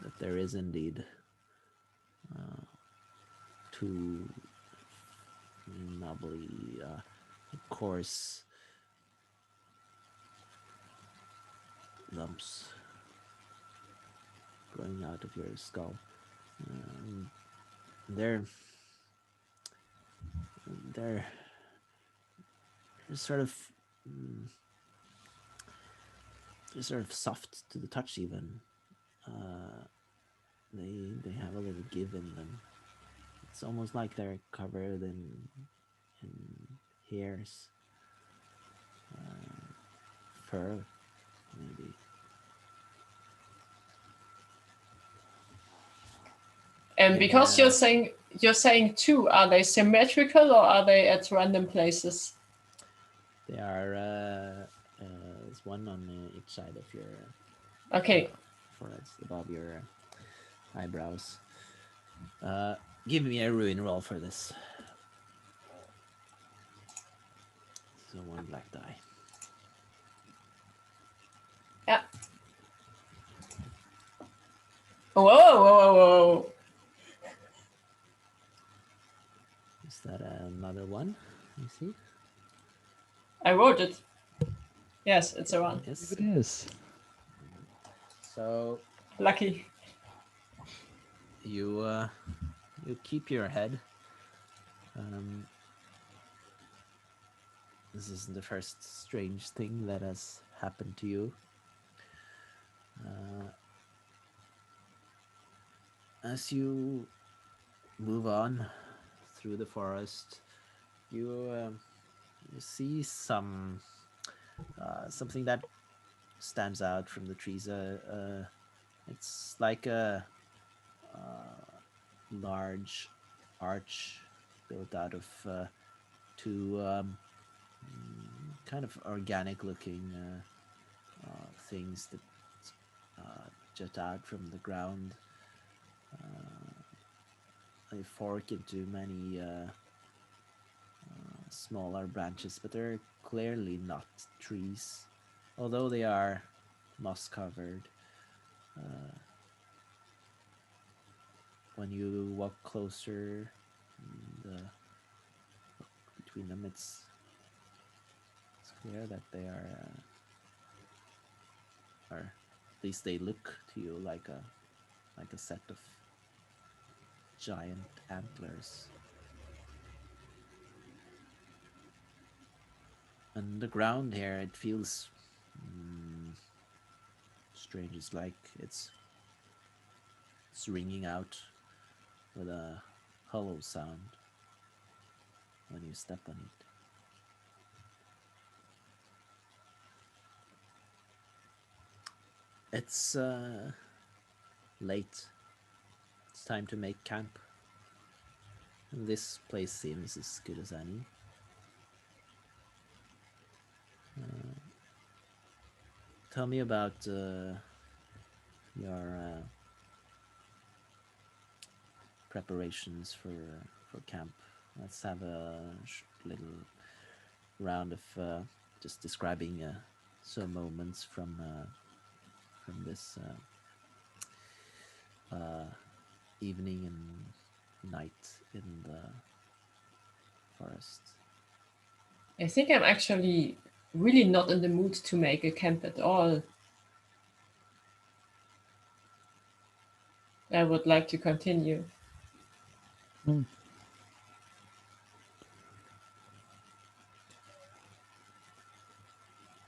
that there is indeed two knobbly, coarse lumps growing out of your skull. They're sort of they're sort of soft to the touch. Even they have a little give in them. It's almost like they're covered in hairs, fur, maybe. And because you're saying two, are they symmetrical or are they at random places? They are. There's one on each side of your forehead, above your eyebrows. Give me a ruin roll for this. So one black die. Yeah. Whoa, whoa, whoa, whoa. Is that another one? You see? I wrote it. Yes, it's a one. Yes. It is. So Lucky. you keep your head. This isn't the first strange thing that has happened to you. As you move on through the forest, you see something that stands out from the trees. It's like a large arch built out of two kind of organic looking things that jut out from the ground. They fork into many smaller branches, but they're clearly not trees, although they are moss covered. When you walk closer, and, between them, it's clear that they are, or at least they look to you like a set of giant antlers. And the ground here, it feels strange. It's like it's ringing out with a hollow sound when you step on it. It's late. It's time to make camp. And this place seems as good as any. Tell me about your preparations for camp. Let's have a little round of just describing some moments from this evening and night in the forest. I think I'm actually really not in the mood to make a camp at all. I would like to continue. Hmm.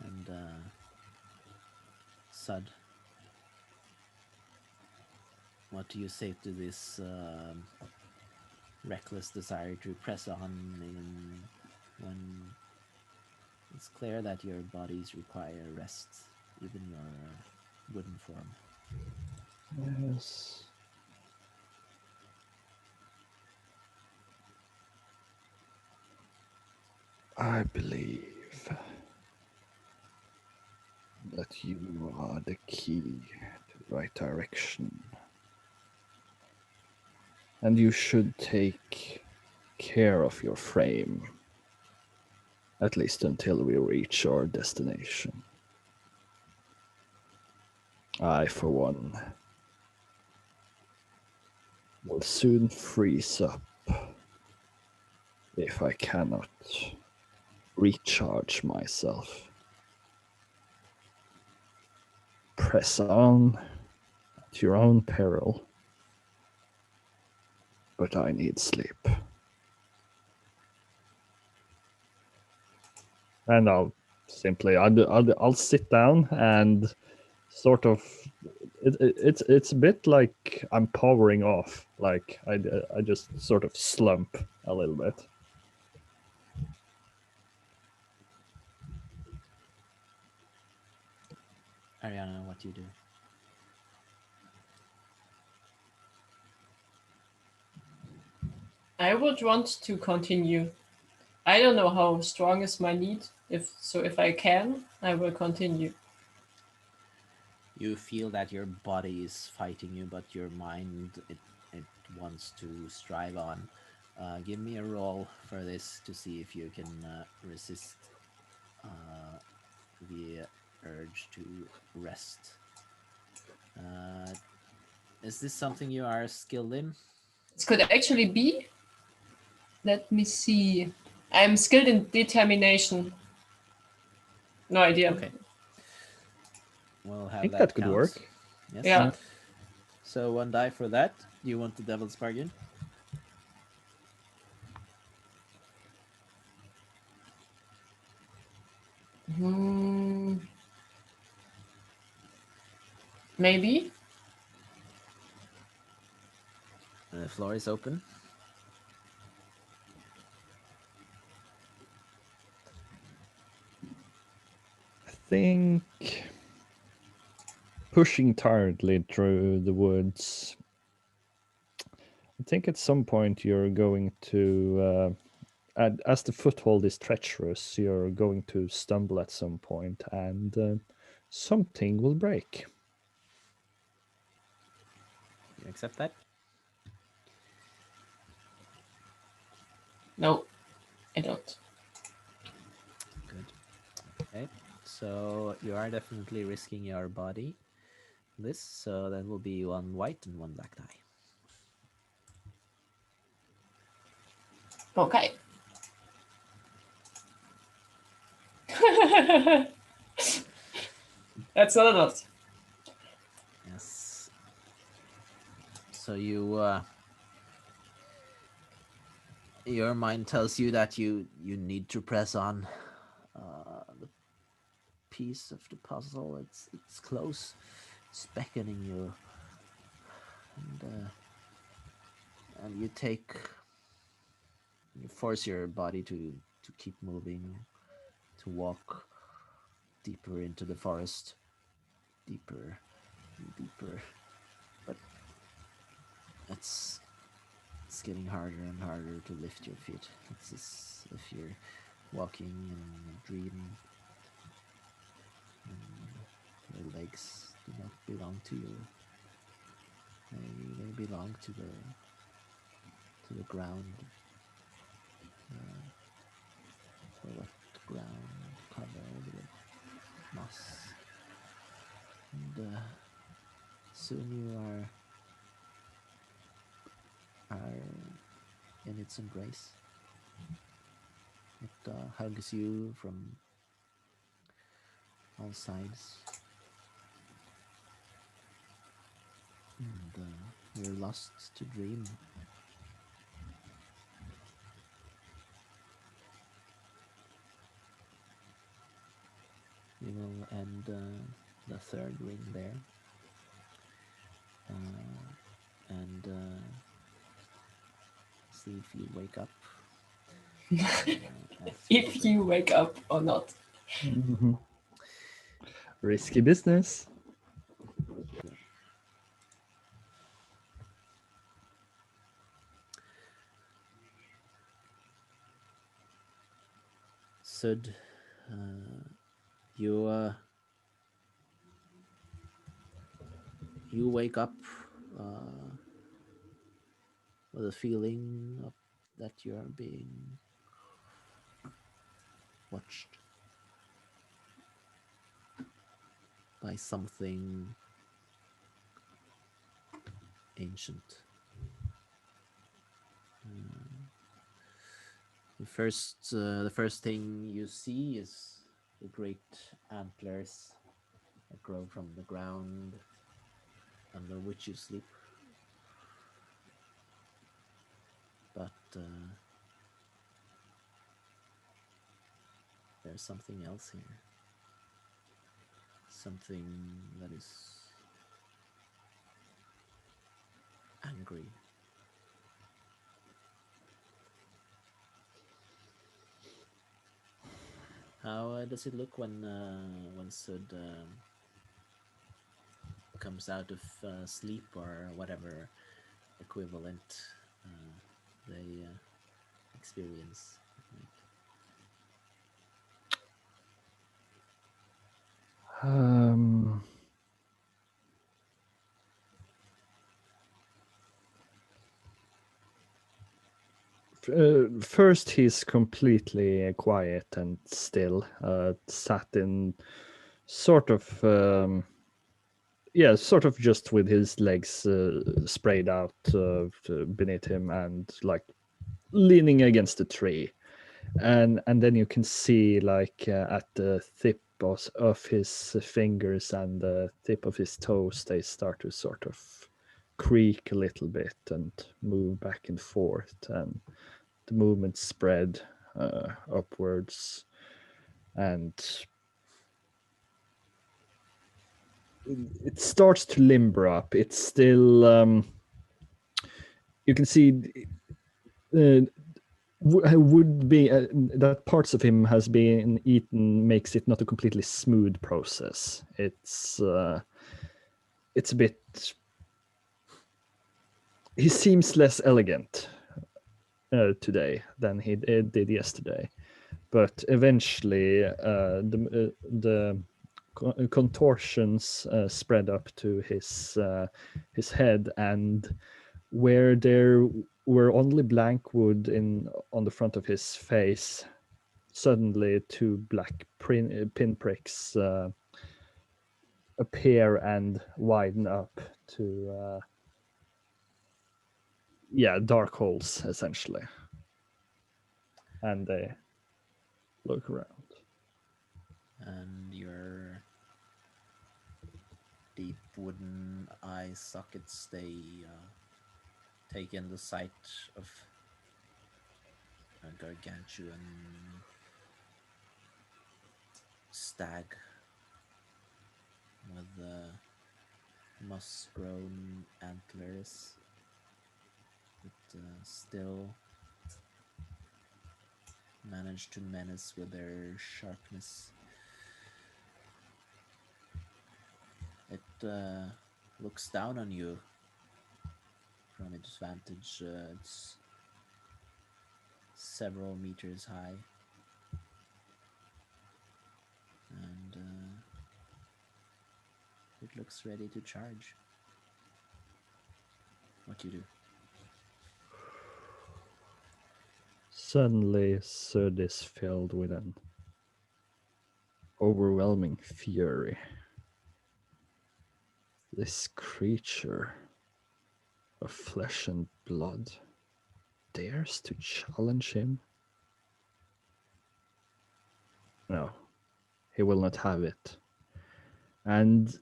And Sud, what do you say to this reckless desire to press on even when it's clear that your bodies require rest, even your wooden form? Yes. I believe that you are the key to the right direction. And you should take care of your frame, at least until we reach our destination. I, for one, will soon freeze up if I cannot recharge myself. Press on at your own peril, but I need sleep. And I'll sit down and sort of it's a bit like I'm powering off. Like I just sort of slump a little bit. Ariana, what do you do? I would want to continue. I don't know how strong is my need. If I can, I will continue. You feel that your body is fighting you, but your mind, it wants to strive on. Give me a roll for this to see if you can resist the urge to rest. Is this something you are skilled in? It could actually be. Let me see. I'm skilled in determination. No idea. Okay. We'll I have think that that could count. work. Yes. Yeah. So 1 die for that. Do you want the devil's bargain? Maybe. The floor is open. I think pushing tiredly through the woods. I think at some point you're going to, as the foothold is treacherous, you're going to stumble at some point, and something will break. You accept that? No, I don't. Good. Okay. So you are definitely risking your body. This, so that will be 1 white and 1 black die. Okay. That's not a lot. Yes. So your mind tells you that you need to press on. The piece of the puzzle, it's close. It's beckoning you, and you force your body to keep moving, to walk deeper into the forest, deeper and deeper. But it's getting harder and harder to lift your feet. It's as if you're walking in a dream, and your legs do not belong to you. They belong to the ground, the wet ground covered with moss. And soon you are in its embrace. It hugs you from all sides, and you're lost to dream. We will end the third ring there, and see if you wake up. If you wake up or not. Mhm. Risky business. Sud, you you wake up with a feeling of that you are being watched by something ancient. The first thing you see is the great antlers that grow from the ground under which you sleep. But there's something else here. Something that is angry. How does it look when Sud comes out of sleep or whatever equivalent they experience? Um, First, he's completely quiet and still, sat in sort of, sort of just with his legs sprayed out beneath him and like leaning against a tree. And then you can see like at the tip of his fingers and the tip of his toes, they start to sort of creak a little bit and move back and forth, and the movement spread upwards, and it starts to limber up. It's still you can see would be that parts of him has been eaten makes it not a completely smooth process. It's a bit. He seems less elegant today than he did yesterday, but eventually the contortions spread up to his head, and where there were only blank wood on the front of his face, suddenly two black pinpricks appear and widen up to dark holes essentially, and they look around. and your deep wooden eye sockets, they take in the sight of a gargantuan stag with moss-grown antlers that still manage to menace with their sharpness. It looks down on you from its vantage. It's several meters high, and it looks ready to charge. What do you do? Suddenly, Sud is filled with an overwhelming fury. This creature of flesh and blood dares to challenge him? No, he will not have it. And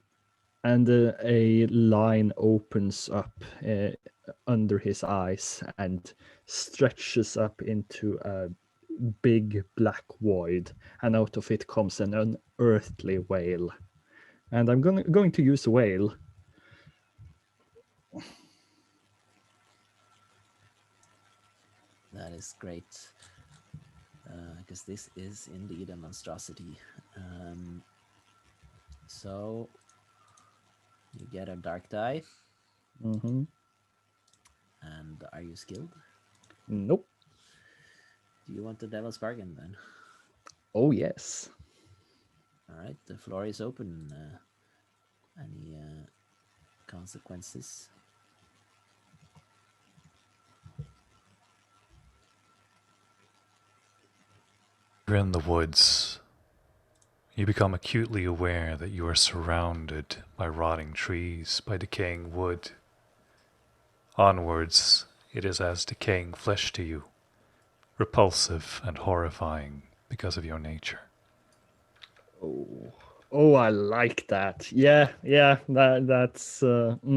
a line opens up under his eyes and stretches up into a big black void, and out of it comes an unearthly wail. And I'm going to use wail. That is great, because this is indeed a monstrosity. So you get a dark die. Mm-hmm. And are you skilled? Nope. Do you want the devil's bargain then? Oh, yes. All right, the floor is open. Any consequences? You're in the woods. You become acutely aware that you are surrounded by rotting trees, by decaying wood. Onwards, it is as decaying flesh to you, repulsive and horrifying because of your nature. Oh, I like that. Yeah, that's. I'll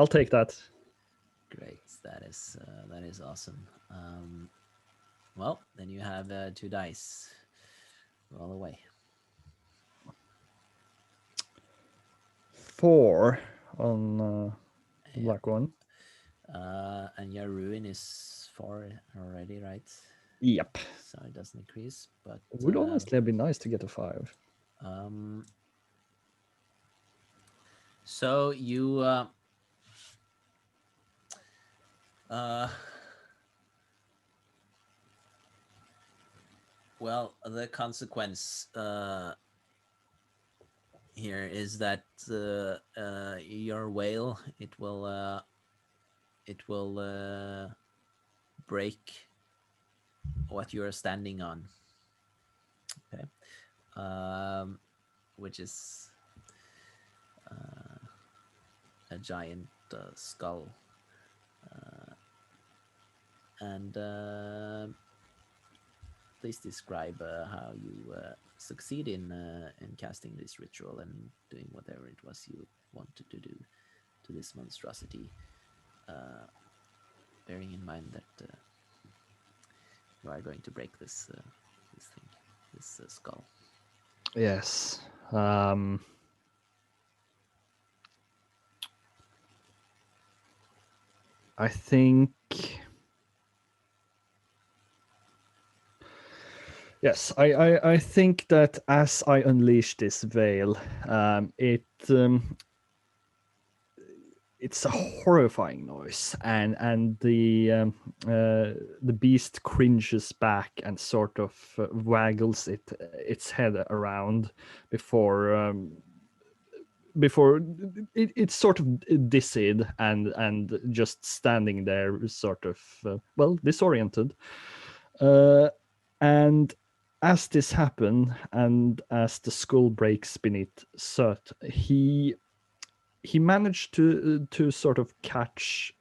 take that. Great, that is awesome. Well, then you have 2 dice. Roll away. 4 on the black one. And your ruin is 4 already, right? Yep. So it doesn't increase, but It would honestly have been nice to get a 5. So you well, the consequence here is that your whale, it will break what you are standing on. Okay, which is a giant skull, and please describe how you succeed in casting this ritual and doing whatever it was you wanted to do to this monstrosity, bearing in mind that you are going to break this thing, this skull. Yes. I think. Yes, I think that as I unleash this veil, it's a horrifying noise, and the beast cringes back and sort of waggles its head around before it's sort of dizzied and just standing there, sort of disoriented, and as this happened, and as the skull breaks beneath Sut, he managed to sort of catch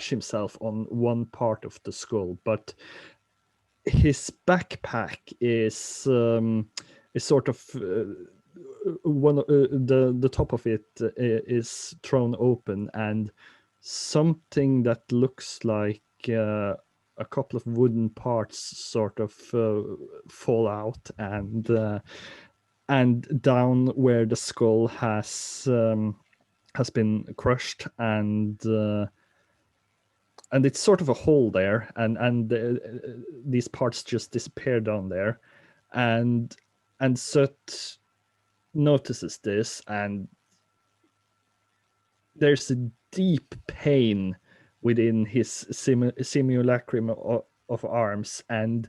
himself on one part of the skull, but his backpack is sort of one the top of it is thrown open, and something that looks like a couple of wooden parts sort of fall out, and down where the skull has been crushed, and it's sort of a hole there, and these parts just disappear down there, and Sut notices this, and there's a deep pain within his simulacrum of arms, and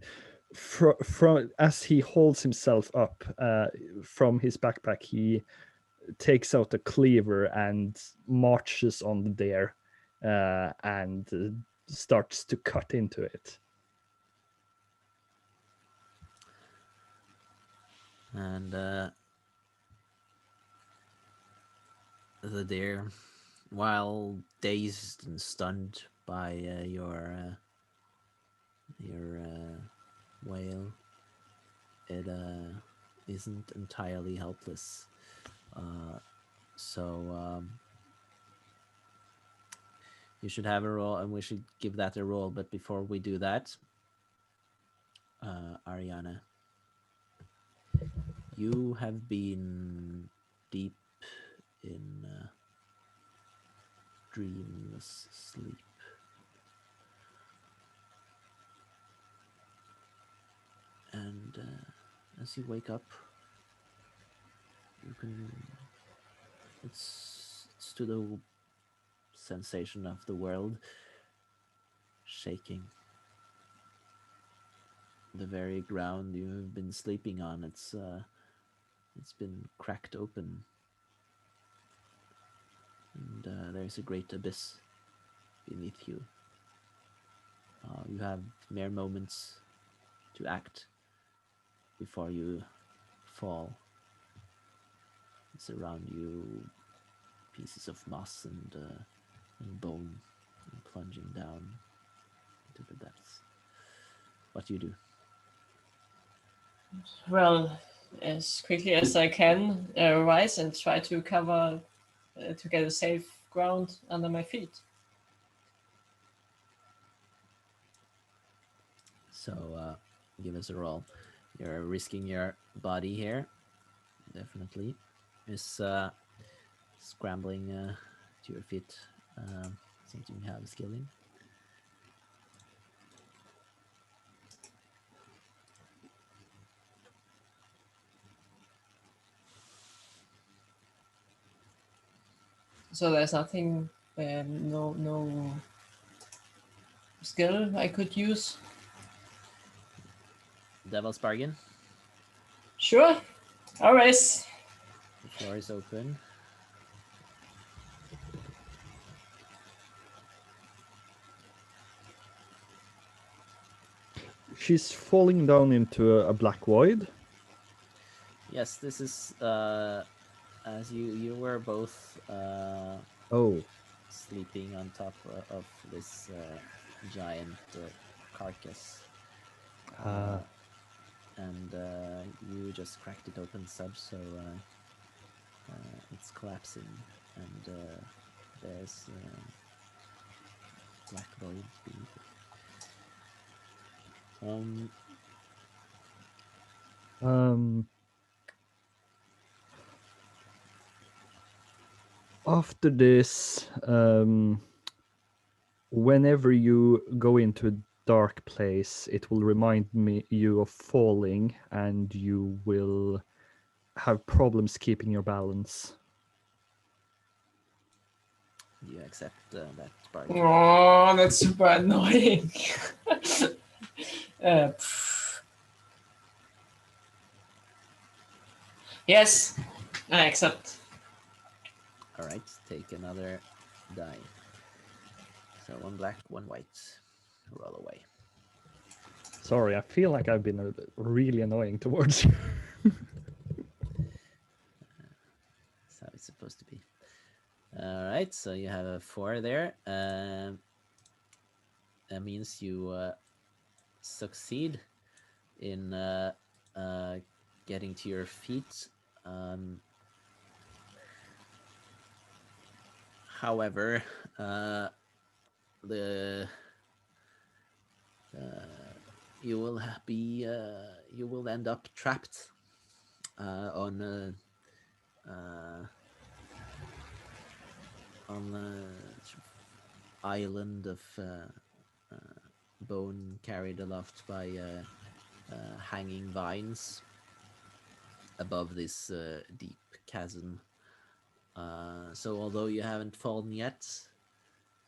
from as he holds himself up from his backpack, he takes out a cleaver and marches on the dare and starts to cut into it. And the deer, while dazed and stunned by your wail, it isn't entirely helpless. So you should have a roll, and we should give that a roll. But before we do that, Ariana, you have been deep in dreamless sleep. And as you wake up, you can... It's to the sensation of the world shaking. The very ground you've been sleeping on, it's been cracked open, and there's a great abyss beneath you. You have mere moments to act before you fall. It's around you, pieces of moss and bone, and plunging down into the depths. What do you do? Well, as quickly as I can, rise and try to cover to get a safe ground under my feet. So give us a roll. You're risking your body here, definitely. Is scrambling to your feet something you have skill in? So there's nothing, no skill I could use. Devil's Bargain. Sure, I'll race. The floor is open. She's falling down into a black void. Yes, this is as you were both sleeping on top of this giant carcass. And you just cracked it open, Sub, so it's collapsing, and there's black void beneath it. After this, whenever you go into a dark place, it will remind you of falling, and you will have problems keeping your balance. You accept that bargain? Oh, that's super annoying. Yes, I accept. All right, take another die. So one black, one white. Roll away. Sorry, I feel like I've been really annoying towards you. That's how it's supposed to be. All right, so you have a 4 there. That means you succeed in getting to your feet. However, the you will you will end up trapped on a sort of island of bone carried aloft by hanging vines above this deep chasm. So although you haven't fallen yet,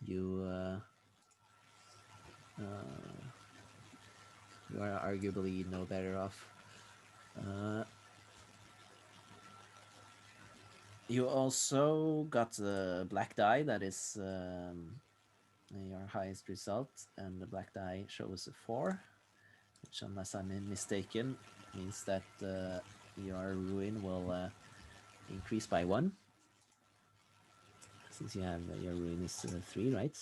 you you are arguably no better off. You also got the black die, that is your highest result, and the black die shows a 4, which, unless I'm mistaken, means that your ruin will increase by 1. Since you have your ruin is 3, right?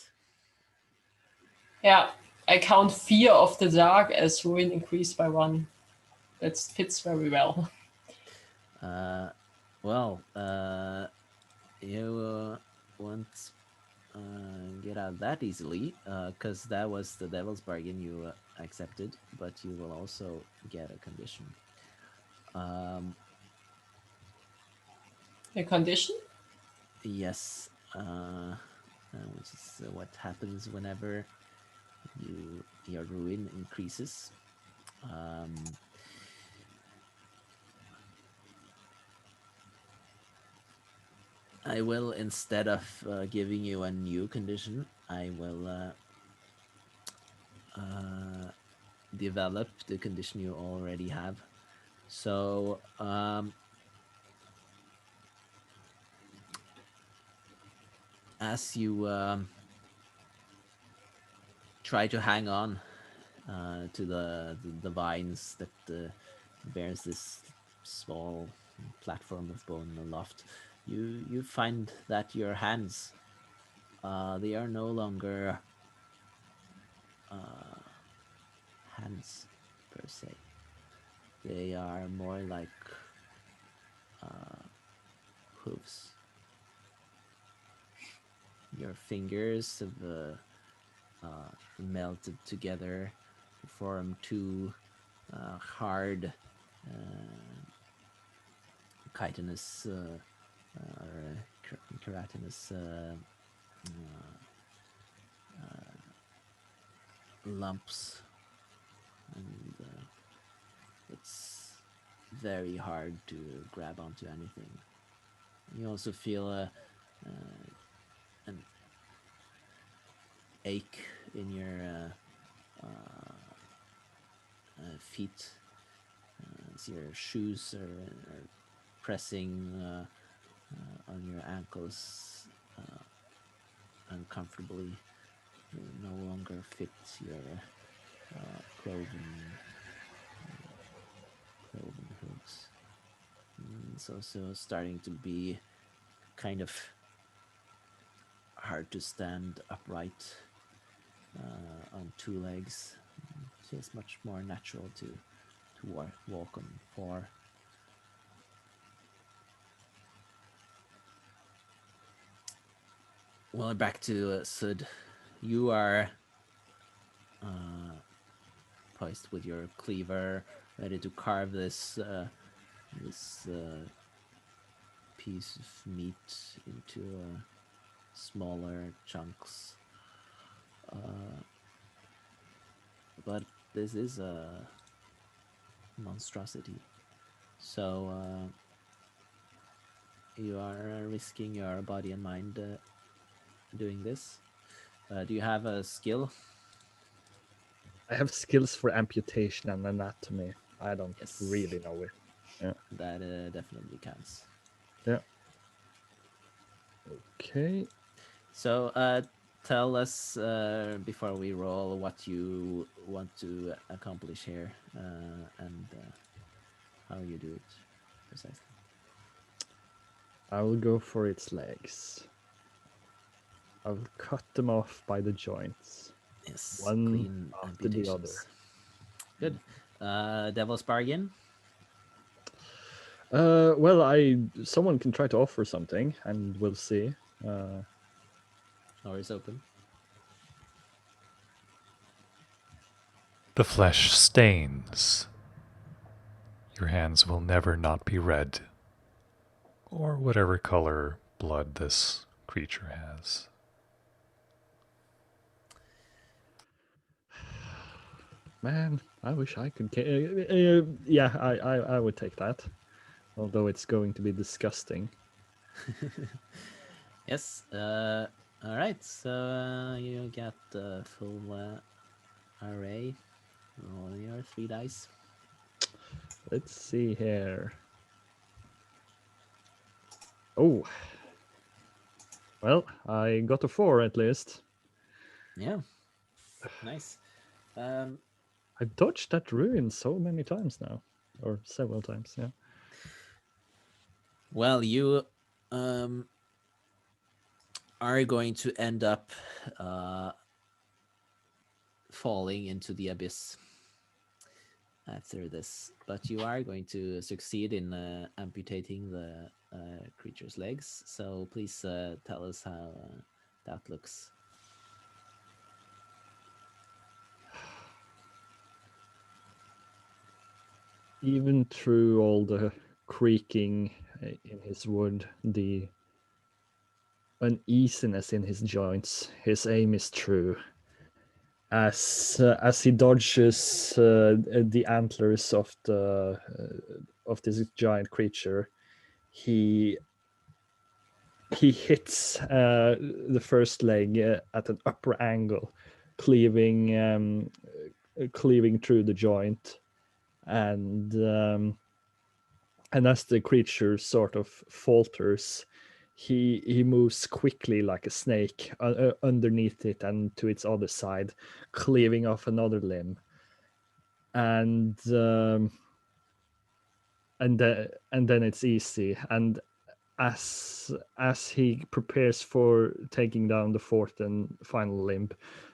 Yeah, I count fear of the dark as ruin increased by 1. That fits very well. Well, you won't get out that easily, because that was the devil's bargain you accepted, but you will also get a condition. A condition? Yes, which is what happens whenever your ruin increases. I will, instead of giving you a new condition, I will develop the condition you already have. So as you try to hang on to the vines that bears this small platform of bone aloft, you find that your hands they are no longer hands per se. They are more like hooves. Your fingers have melted together to form 2 hard chitinous or keratinous lumps, and it's very hard to grab onto anything. You also feel an ache in your feet as your shoes are pressing on your ankles uncomfortably. They no longer fit your cloven hooves. It's also starting to be kind of hard to stand upright on 2 legs. It feels much more natural to walk on 4. Well, back to Sud. You are poised with your cleaver, ready to carve this piece of meat into smaller chunks. But this is a monstrosity, so you are risking your body and mind doing this. Do you have a skill? I have skills for amputation and anatomy. I don't Yes. really know it. Yeah. That definitely counts. Yeah. Okay. So tell us before we roll what you want to accomplish here and how you do it precisely. I will go for its legs. I will cut them off by the joints. Yes, One clean after the other. amputations. Good. Devil's bargain. Well, someone can try to offer something, and we'll see. Door is open. The flesh stains. Your hands will never not be red, or whatever color blood this creature has. Man, I wish I could. Yeah, I would take that, although it's going to be disgusting. Yes. All right. So you get the full array. Roll your 3 dice. Let's see here. Oh, well, I got a 4 at least. Yeah. Nice. I've dodged that ruin so many times now, or several times. Yeah. Well, you are going to end up falling into the abyss after this, but you are going to succeed in amputating the creature's legs. So please tell us how that looks. Even through all the creaking in his wood, the uneasiness in his joints, his aim is true. As he dodges the antlers of this giant creature, he hits the first leg at an upper angle, cleaving through the joint, and as the creature sort of falters, he moves quickly like a snake underneath it and to its other side, cleaving off another limb, and then it's easy. And as he prepares for taking down the fourth and final limb,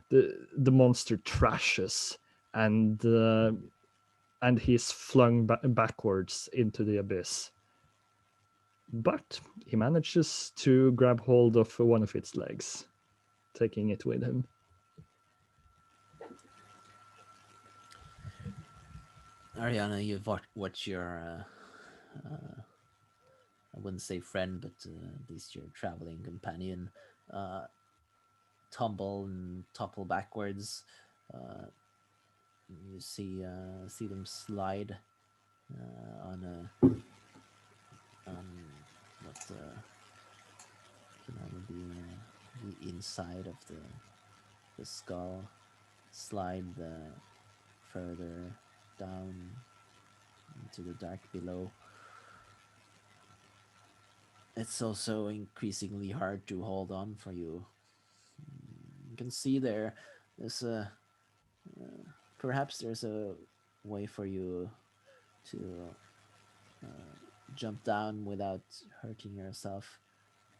the monster trashes, and he's flung backwards into the abyss. But he manages to grab hold of one of its legs, taking it with him. Ariana, you've watched your, I wouldn't say friend, but at least your traveling companion, tumble and topple backwards. You see them slide on what can only be the inside of the skull, slide further down into the dark below. It's also increasingly hard to hold on for you. You can see there's a perhaps there's a way for you to jump down without hurting yourself.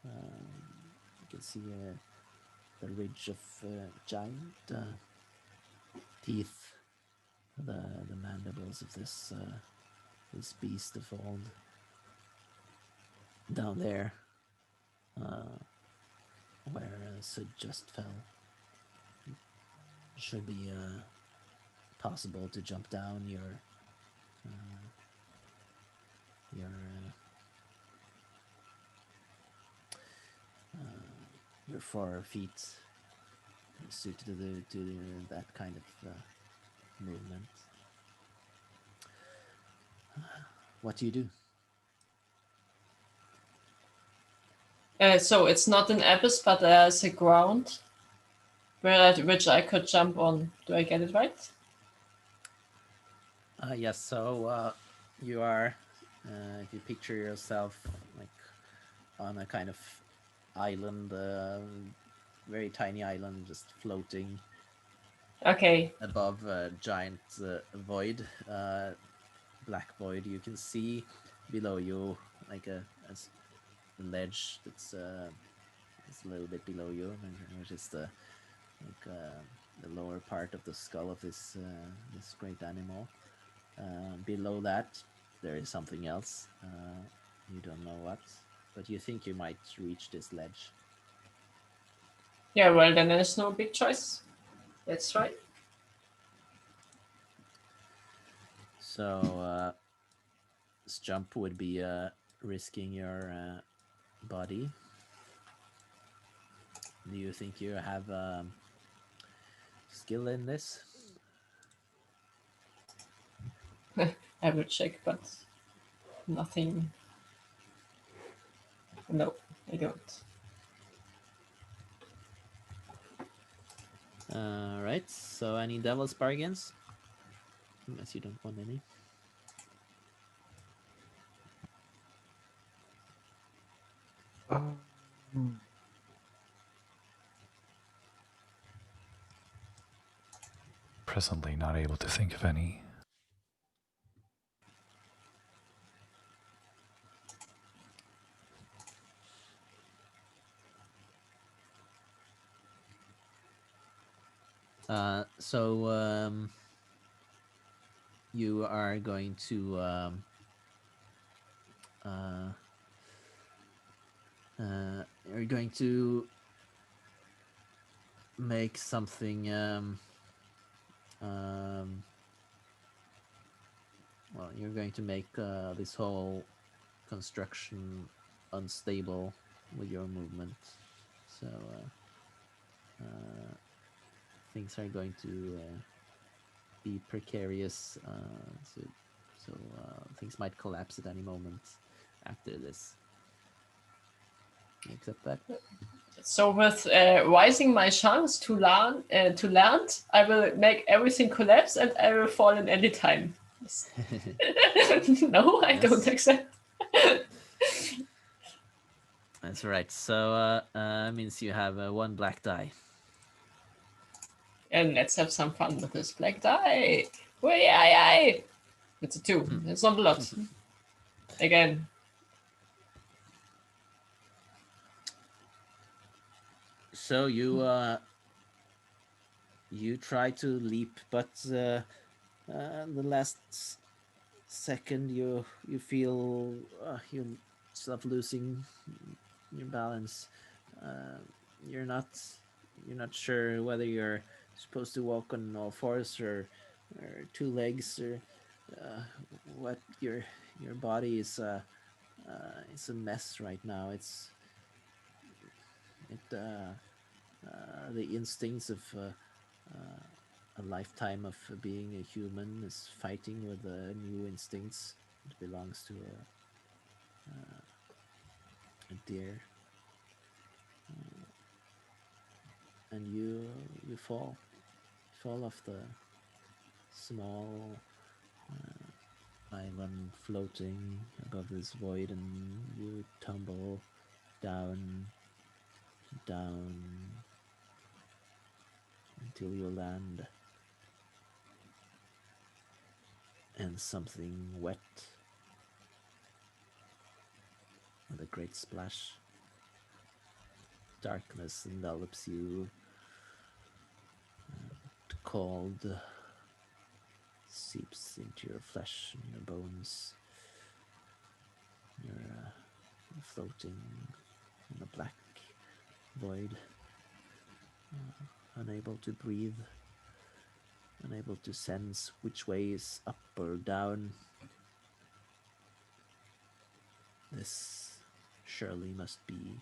You can see the ridge of giant teeth, the mandibles of this beast of old down there, where Sid just fell. It should be possible to jump down your your 4 feet, suited to that kind of movement. What do you do? So it's not an abyss, but there's a ground which I could jump on. Do I get it right? Yes, so you are, if you picture yourself like on a kind of island, very tiny island, just floating Okay. above a giant void, black void. You can see below you like a ledge that's a little bit below you, which is the like the lower part of the skull of this great animal. Below that, there is something else. You don't know what, but you think you might reach this ledge. Yeah, well, then there's no big choice. Let's try. So this jump would be risking your body. Do you think you have skill in this? I will check, but nothing. No, I don't. Right. So any devil's bargains? Unless you don't want any. Um, Presently not able to think of any. So you are going to you're going to make something well, you're going to make this whole construction unstable with your movement. So things are going to be precarious. So things might collapse at any moment after this. You accept that? So with rising my chance to land, I will make everything collapse and I will fall in any time. No, I don't Yes. accept. That's right. So means you have one black die. And let's have some fun with this black die. Way, aye. It's a 2. It's not a lot. Again. So you try to leap, but the last second you feel yourself losing your balance. You're not sure whether you're supposed to walk on all fours or two legs or what. Your body is it's a mess right now. The instincts of a lifetime of being a human is fighting with new instincts. It belongs to a deer, and you fall off the small island floating above this void, and you tumble down until you land in something wet with a great splash. Darkness envelops you. Cold seeps into your flesh and your bones. You're floating in the black void, unable to breathe, unable to sense which way is up or down. This surely must be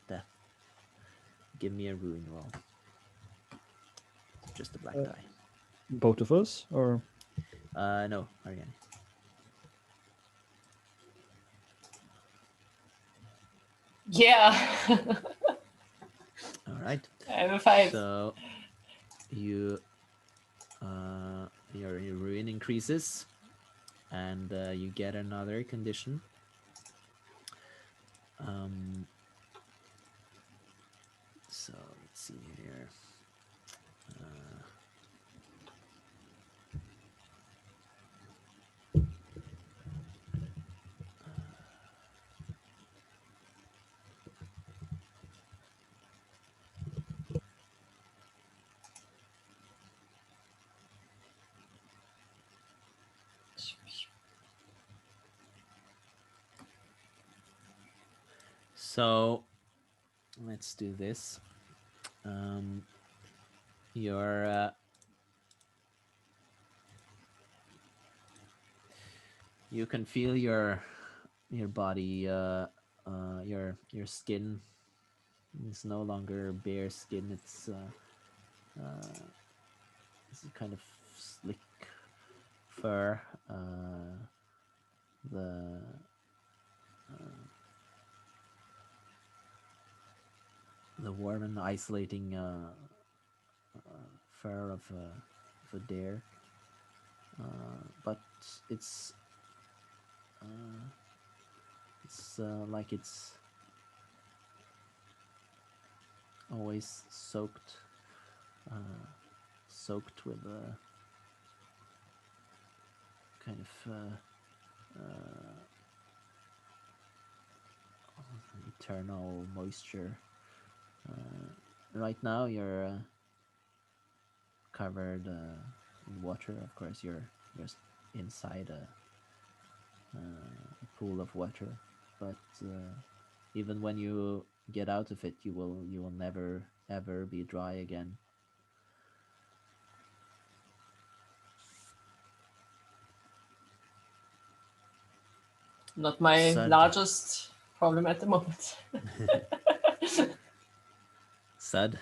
death. Give me a ruin roll. Just a black die. both of us, or No, Ariane. Yeah. All right. I have a 5. So you your ruin increases, and you get another condition. So let's see here. So let's do this. Your you can feel your body, your skin is no longer bare skin. It's a kind of slick fur. The the warm and isolating fur of a deer, but it's like it's always soaked with a kind of eternal moisture. Right now, you're covered in water. Of course, you're inside a pool of water, but even when you get out of it, you will never ever be dry again. Not my Sud. largest problem at the moment. Sud,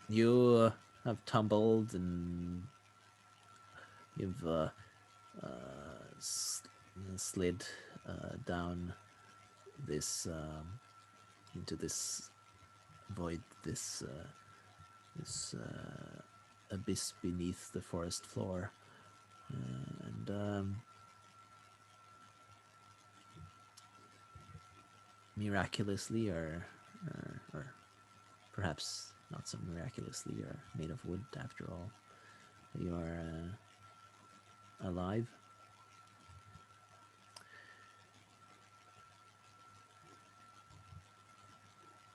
you have tumbled and you've slid down this into this void, this abyss beneath the forest floor, and miraculously, or perhaps not so miraculously, you're made of wood after all. You are alive.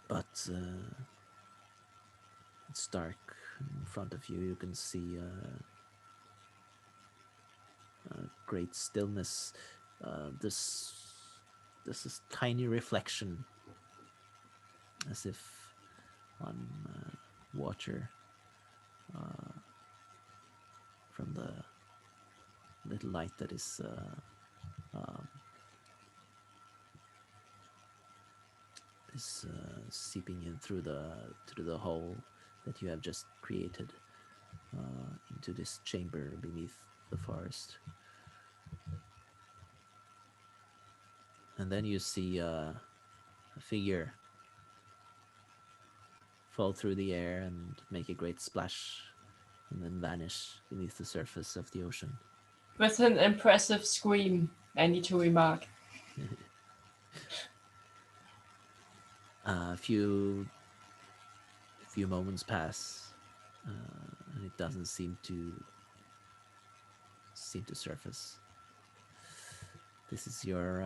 But it's dark in front of you. You can see great stillness. This is tiny reflection, as if on water from the little light that is seeping in through the hole that you have just created into this chamber beneath the forest. And then you see a figure fall through the air and make a great splash and then vanish beneath the surface of the ocean. With an impressive scream, I need to remark. A few moments pass, and it doesn't seem to surface. This is your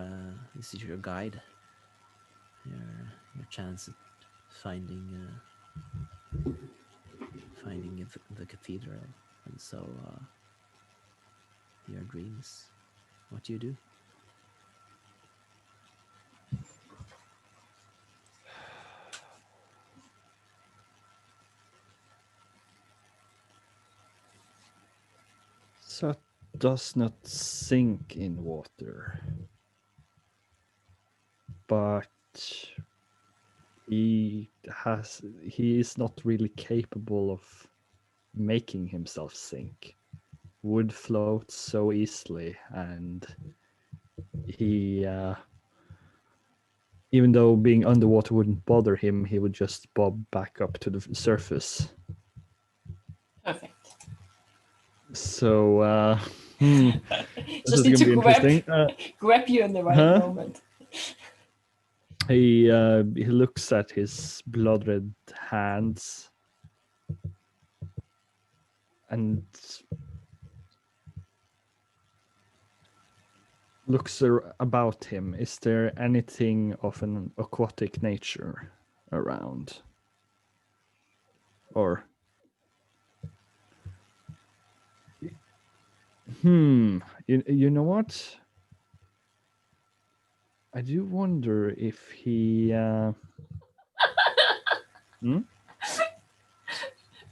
guide, your chance at finding the cathedral, and so your dreams. What do you do? So it does not sink in water, but he is not really capable of making himself sink. Wood floats so easily, and he even though being underwater wouldn't bother him, he would just bob back up to the surface. Perfect. So this Just is need gonna be to interesting. grab you in the right Huh? moment. He looks at his blood-red hands and looks about him. Is there anything of an aquatic nature around? Or you know what? I do wonder if he. I'm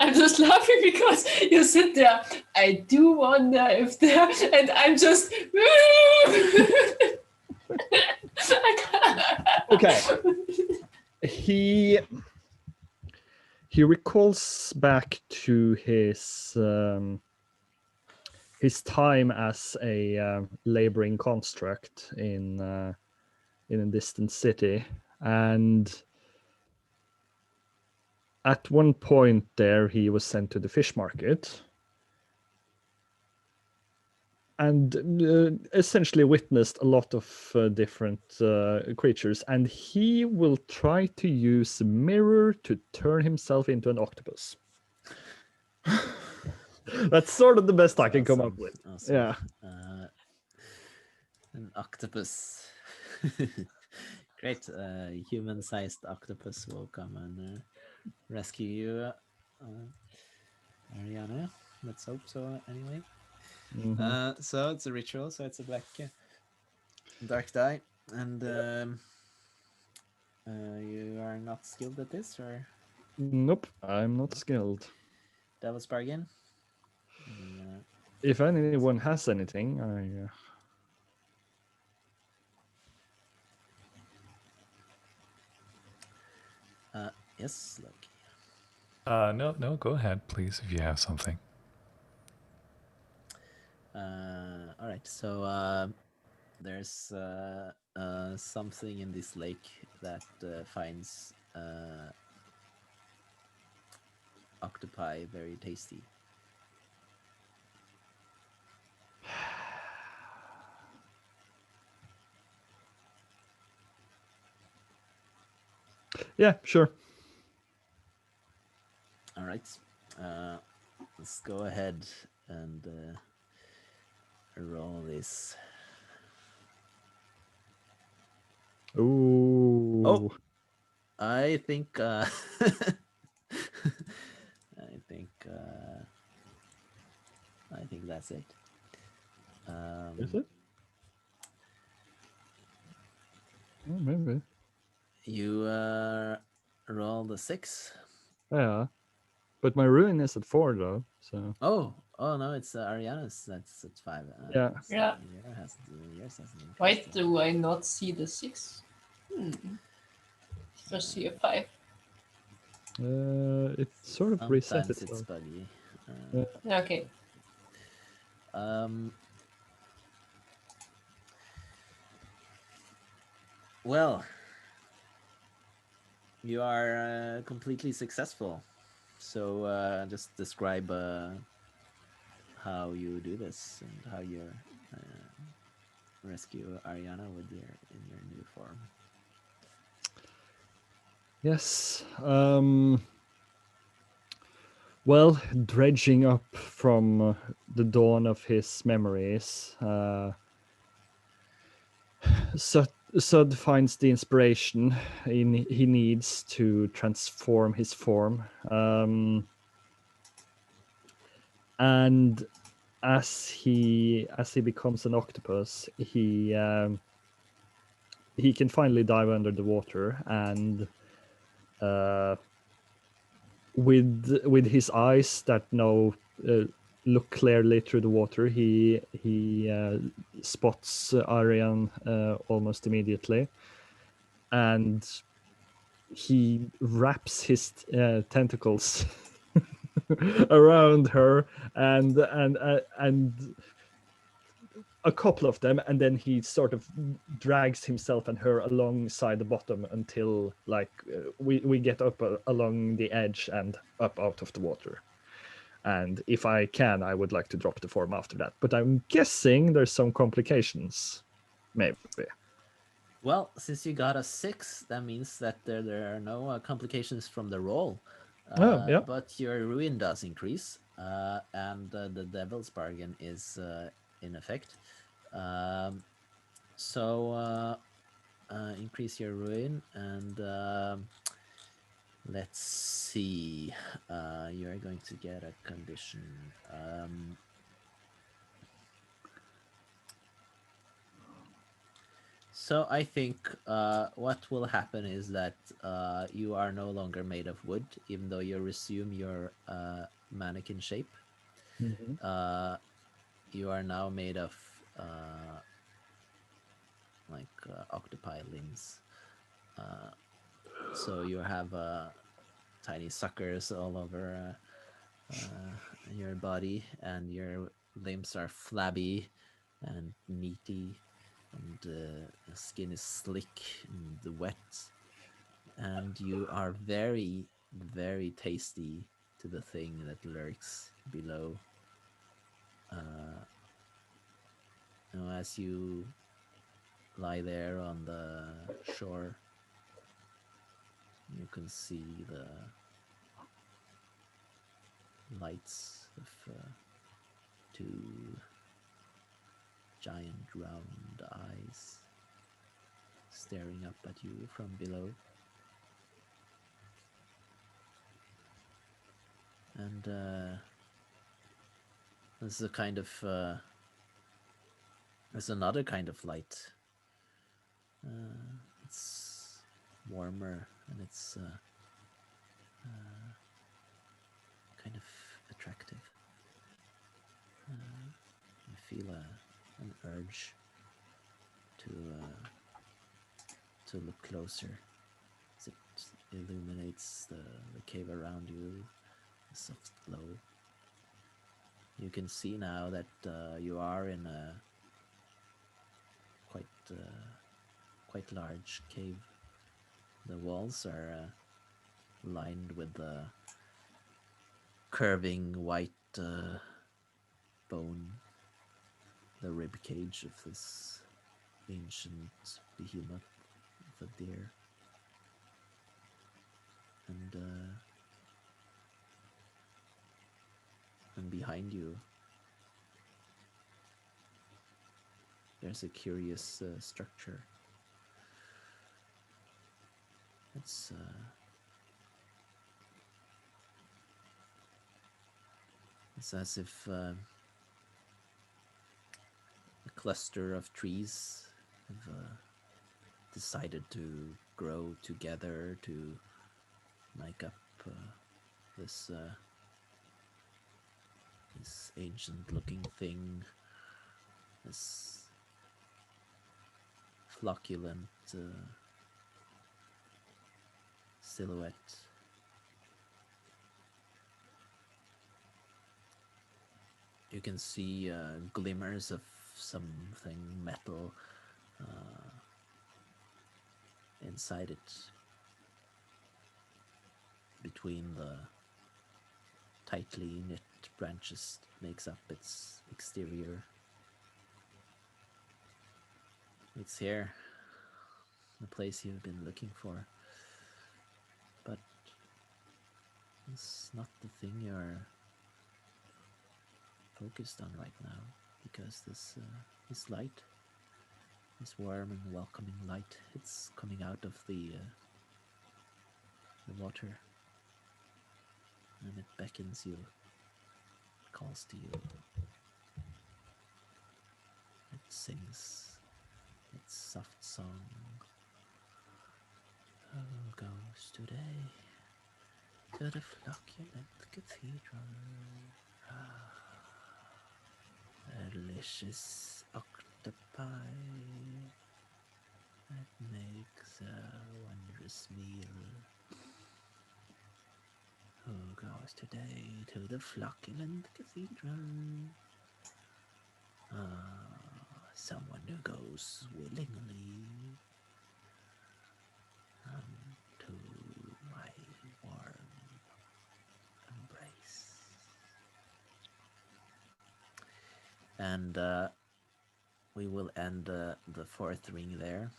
just laughing because you sit there. I do wonder if there, and I'm just. Okay. He recalls back to his time as a laboring construct in a distant city, and at one point there he was sent to the fish market and essentially witnessed a lot of different creatures, and he will try to use a mirror to turn himself into an octopus. That's sort of the best I can come up with. Awesome. Yeah. An octopus. Great. Human-sized octopus will come and rescue you, Ariana. Let's hope so. Anyway. Mhm. So it's a ritual. So it's a black dark die, and you are not skilled at this, or Nope, I'm not skilled. Devil's Bargain. If anyone has anything, I. Yes, Loki. No, go ahead, please, if you have something. All right. So there's something in this lake that finds octopi very tasty. Yeah, sure. All right. Let's go ahead and roll this. Ooh. Oh, I think I think that's it. Is it? Oh, maybe. You rolled a 6. Yeah, but my ruin is at 4 though. So. Oh no, it's Ariana's. That's at 5. Yeah. Yeah. Yours hasn't increased Why yet. do I not see the 6? Just see a 5. It sort of reset Sometimes it's itself. buggy. Okay. Well, you are completely successful. So just describe how you do this and how you rescue Ariana in your new form. Yes. Well, dredging up from the dawn of his memories, Sud finds the inspiration he needs to transform his form. And as he becomes an octopus, he can finally dive under the water, and with his eyes that now look clearly through the water, he spots Arian almost immediately, and he wraps his tentacles around her, and a couple of them, and then he sort of drags himself and her alongside the bottom until we get up along the edge and up out of the water. And if I can, I would like to drop the form after that, but I'm guessing there's some complications, maybe. Well, since you got a 6, that means that there are no complications from the roll. Yeah. But your ruin does increase, and the Devil's Bargain is in effect. So increase your ruin, and let's see. You're going to get a condition. So I think what will happen is that you are no longer made of wood, even though you resume your mannequin shape. Mhm. Uh, you are now made of uh, octopi limbs. Uh, so you have tiny suckers all over your body, and your limbs are flabby and meaty, and the skin is slick and wet, and you are very, very tasty to the thing that lurks below. Uh, as you lie there on the shore, you can see the lights of two giant round eyes staring up at you from below. And this is a kind of there's another kind of light. It's warmer, and it's kind of attractive. You feel an urge to look closer as it illuminates the cave around you, a soft glow. You can see now that you are in a quite quite large cave. The walls are lined with the curving white bone, the rib cage of this ancient behemoth of a deer. And behind you, there's a curious structure. It's as if a cluster of trees have decided to grow together to make up this this ancient-looking thing, this flocculent silhouette. You can see glimmers of something metal inside it, between the tightly knit branches that makes up its exterior. It's here, the place you've been looking for. But it's not the thing you're focused on right now, because this light, this warm and welcoming light, it's coming out of the water, and it beckons you, it calls to you. It sings its soft song. Who goes today to the Flocculent Cathedral? Delicious octopi that makes a wondrous meal. Who goes today to the Flocculent Cathedral? Someone who goes willingly to my warm embrace. And we will end the fourth ring there.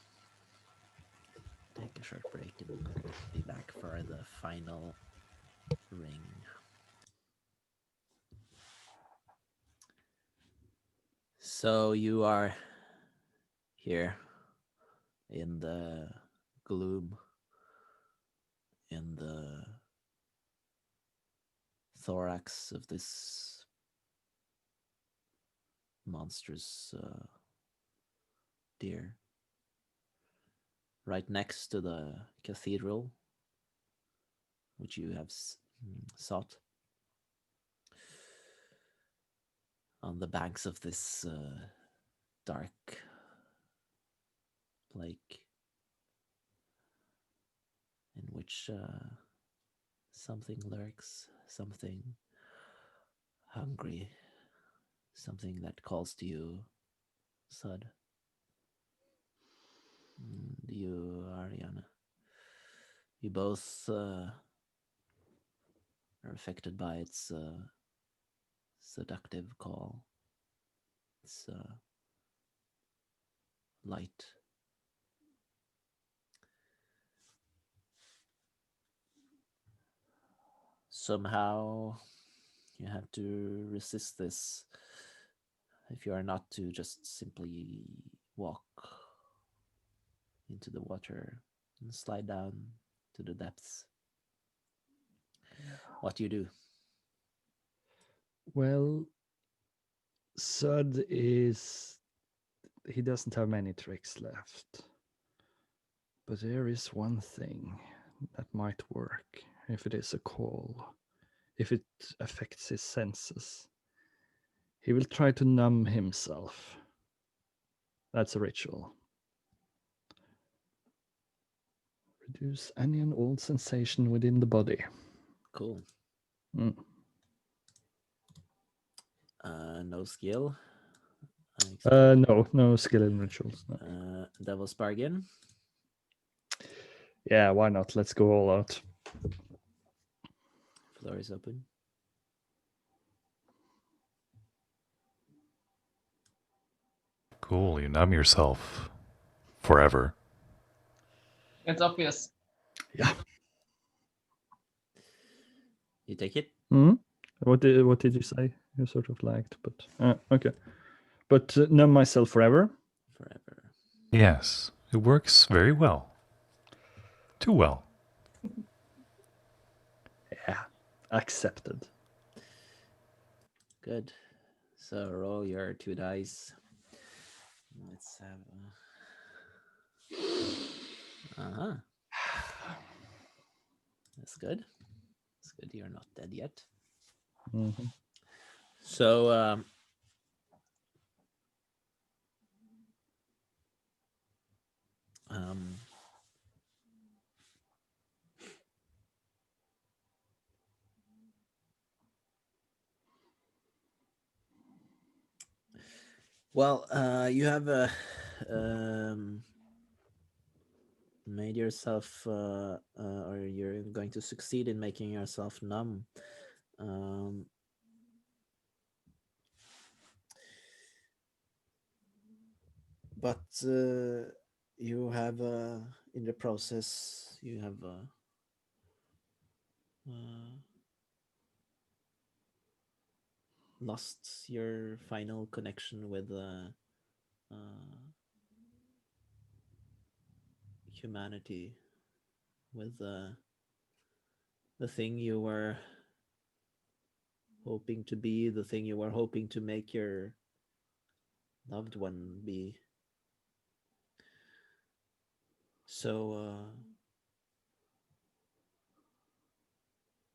Take a short break and be back for the final ring. So you are here in the gloom, in the thorax of this monstrous deer. right next to the cathedral, which you have sought. On the banks of this dark lake, in which something lurks, something hungry, something that calls to you, Sud. And you, Ariana, you both are affected by its seductive call, its light. Somehow you have to resist this if you are not to just simply walk into the water and slide down to the depths. What do you do? Well, Sud he doesn't have many tricks left. But there is one thing that might work if it is a call, if it affects his senses. He will try to numb himself. That's a ritual. Reduce any and all sensation within the body. Cool. Mm. No skill. No skill in rituals. No. Devil's Bargain. Yeah, why not? Let's go all out. Floor is open. Cool, you numb yourself forever. It's obvious. Yeah. You take it? Hmm. What did you say? You sort of lagged, but okay. But numb myself forever. Forever. Yes, it works very well. Too well. Yeah, accepted. Good. So roll your 2 dice. Let's have. Uh-huh. That's good. That's good. You're not dead yet. Mm-hmm. So well, you have made yourself, or you're going to succeed in making yourself numb. But you have, in the process, you have lost your final connection with humanity, with the thing you were hoping to be, the thing you were hoping to make your loved one be. So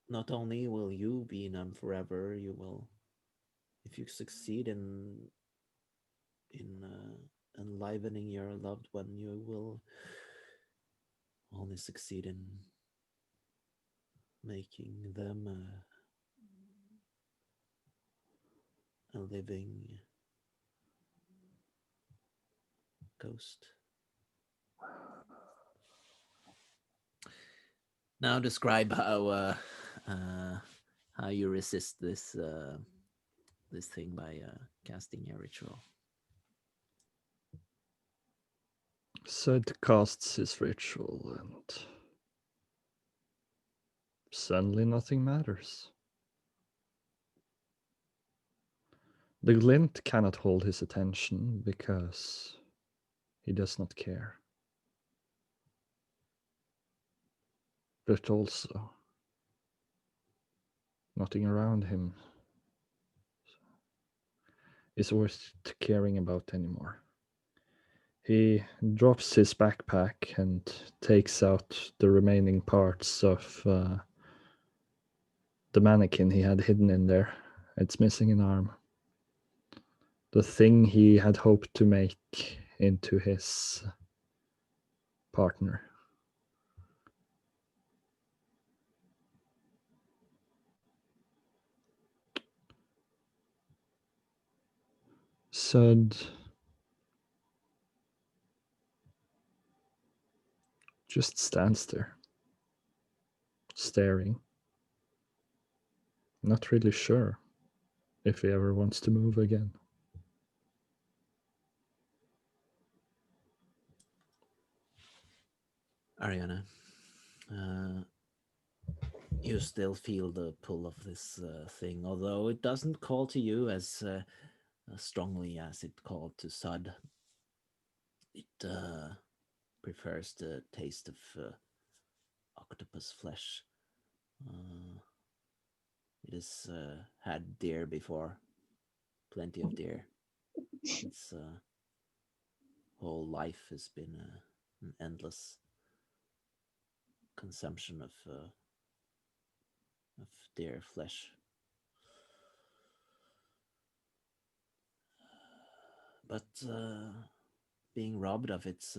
not only will you be numb forever, you will, if you succeed in enlivening your loved one, you will only succeed in making them a living ghost. Now describe how you resist this this thing by casting your ritual. Sud casts his ritual and suddenly nothing matters. The glint cannot hold his attention because he does not care. But also, nothing around him is worth caring about anymore. He drops his backpack and takes out the remaining parts of the mannequin he had hidden in there. It's missing an arm. The thing he had hoped to make into his partner. Sud just stands there, staring. Not really sure if he ever wants to move again. Ariana, you still feel the pull of this thing, although it doesn't call to you as strongly as it called to Sud. It prefers the taste of octopus flesh. It has had deer before, plenty of deer. Its whole life has been an endless consumption of deer flesh. But being robbed of its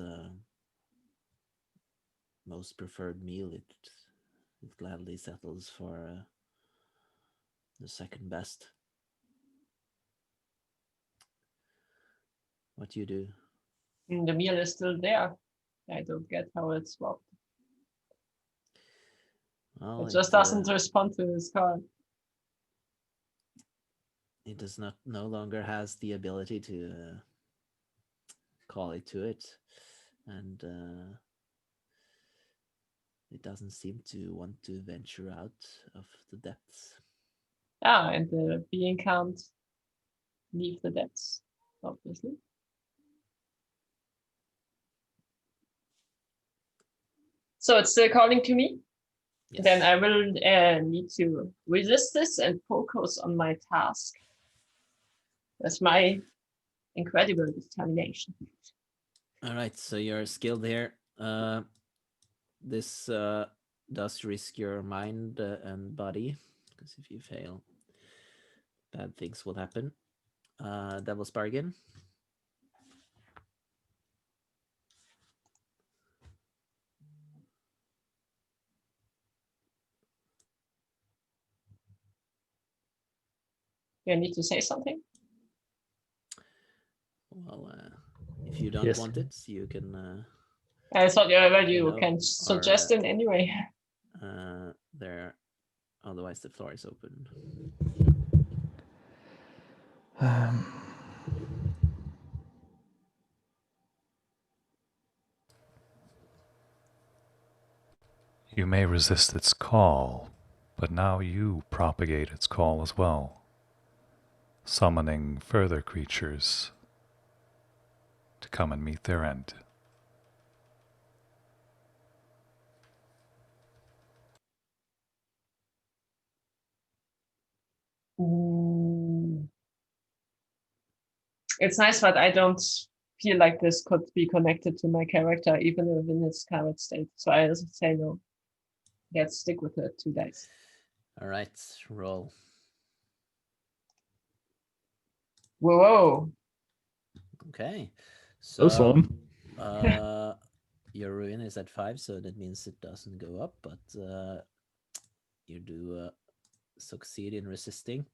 most preferred meal, it gladly settles for the second best. What do you do? The meal is still there. I don't get how it's swapped. Well, it just doesn't respond to his call. It does not no longer has the ability to call it to it, and it doesn't seem to want to venture out of the depths. Yeah, and the being can't leave the depths, obviously. So it's still calling to me? Yes. Then I will need to resist this and focus on my task. That's my incredible determination. All right, so you're skilled here. This does risk your mind and body, because if you fail, bad things will happen. Devil's Bargain. You need to say something? Well, if you don't want it, you can... I thought you can suggest it anyway. There, otherwise the floor is open. You may resist its call, but now you propagate its call as well, summoning further creatures to come and meet their end. It's nice, but I don't feel like this could be connected to my character, even in its current state. So I just say no. Let's stick with the 2 dice. All right, roll. Whoa. Okay. So one. Your ruin is at 5, so that means it doesn't go up, but you do succeed in resisting.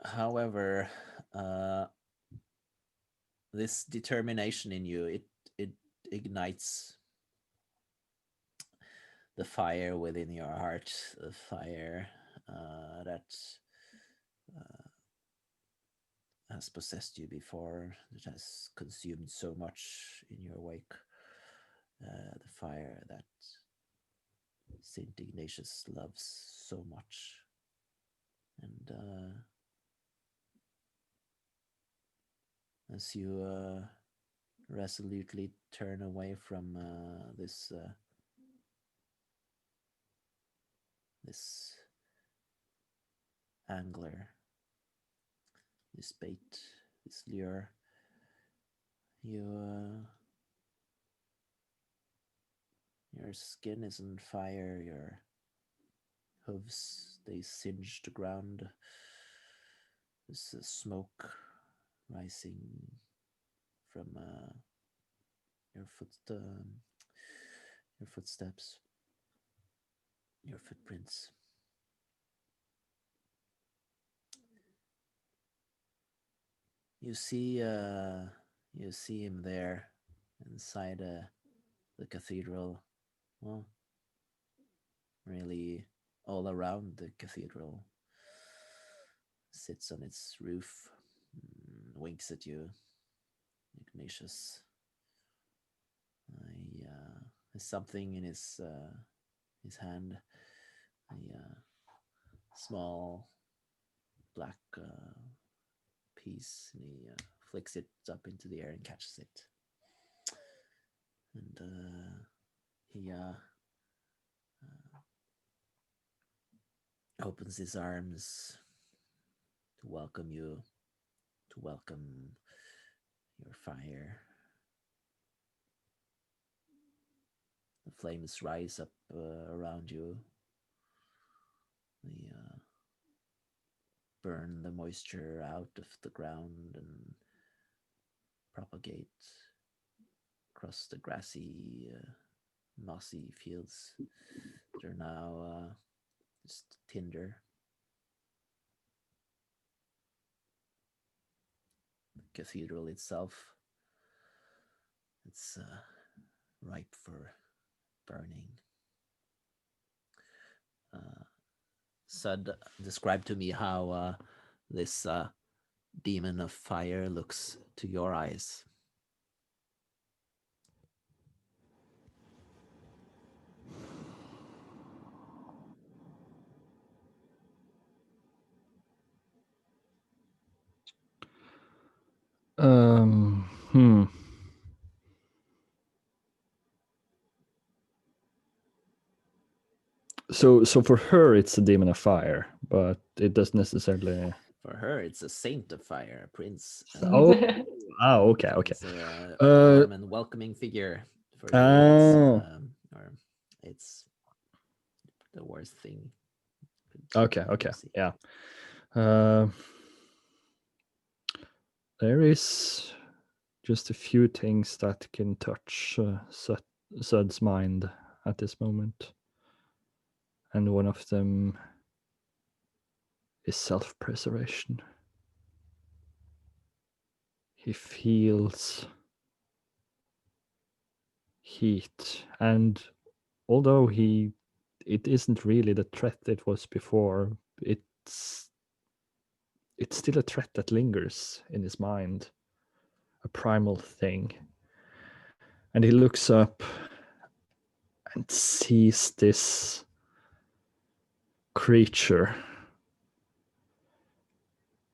However, this determination in you, it ignites the fire within your heart, the fire that has possessed you before, that has consumed so much in your wake, the fire that Saint Ignatius loves so much. And as you resolutely turn away from this angler, this bait, this lure. Your skin is on fire. Your hooves, they singe the ground. There's smoke rising from your your footsteps, your footprints. You see him there inside the cathedral. Well, really all around the cathedral. Sits on its roof, winks at you, Ignatius. Has something in his hand, a small black piece, and he flicks it up into the air and catches it. And he opens his arms to welcome you, to welcome your fire. The flames rise up around you. They burn the moisture out of the ground and propagate across the grassy, mossy fields. They're now just tinder. The cathedral itself, it's ripe for burning. Sud, describe to me how this demon of fire looks to your eyes. Hmm. So for her, it's a demon of fire, but it doesn't necessarily. For her, it's a saint of fire, a prince. Okay. It's a warm and welcoming figure. For you, it's the worst thing. Okay. Yeah. There is just a few things that can touch Sud's mind at this moment. And one of them is self-preservation. He feels heat, and although it isn't really the threat it was before, it's still a threat that lingers in his mind, a primal thing. And he looks up and sees this creature,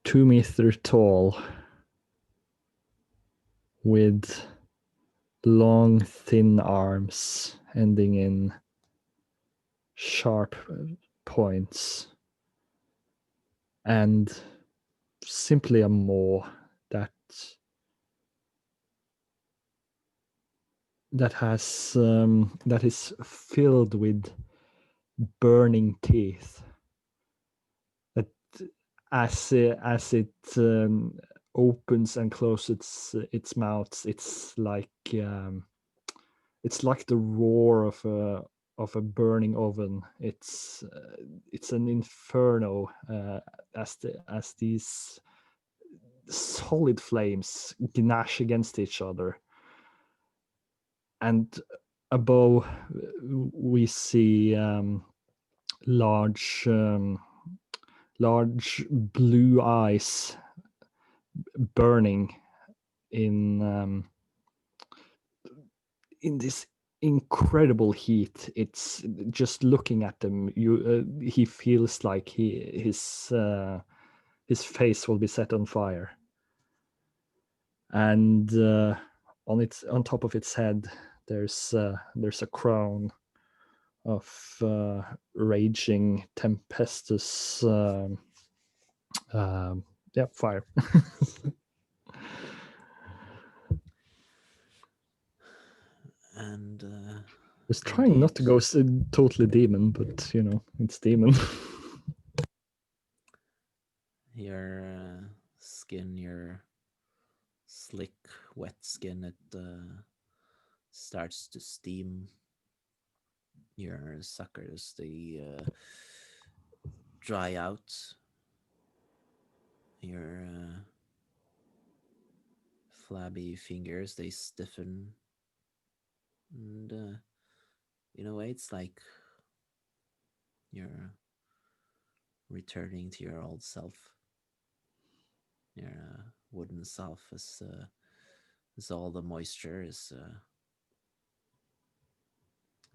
2 meters tall, with long, thin arms ending in sharp points, and simply a maw that is filled with burning teeth. That as it opens and closes its mouth, it's like the roar of a burning oven. It's an inferno as these solid flames gnash against each other. And above, we see large blue eyes burning in this incredible heat. It's just looking at them, he feels like his face will be set on fire. And on top of its head, there's a crown of raging tempestuous Yeah, fire. And was trying not to go totally demon, but you know, it's demon. your skin, your slick, wet skin, it starts to steam. Your suckers, they dry out. Your flabby fingers, they stiffen. And in a way, it's like you're returning to your old self, your wooden self, as all the moisture is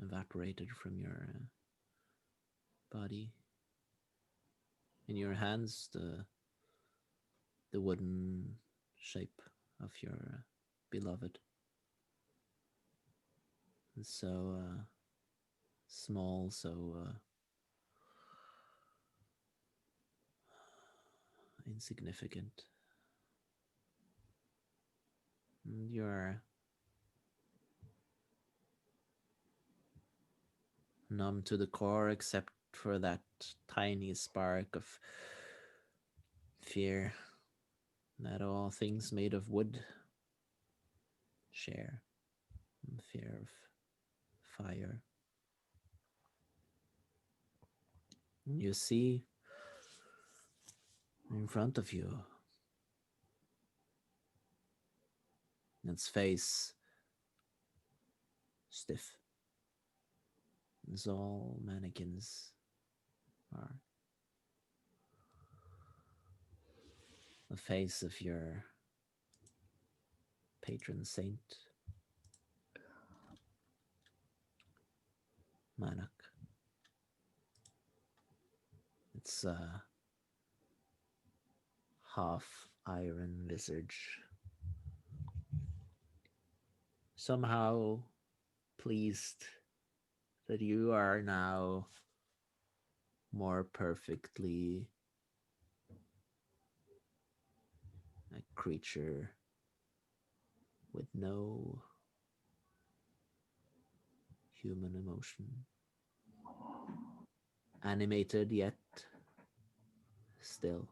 evaporated from your body. In your hands, the wooden shape of your beloved. And so small, so insignificant. And you're numb to the core, except for that tiny spark of fear that all things made of wood share, and fear of fire. And you see in front of you its face stiff, as all mannequins are. The face of your patron saint, Manak. It's a half iron visage, somehow pleased that you are now more perfectly a creature with no human emotion. Animated yet still.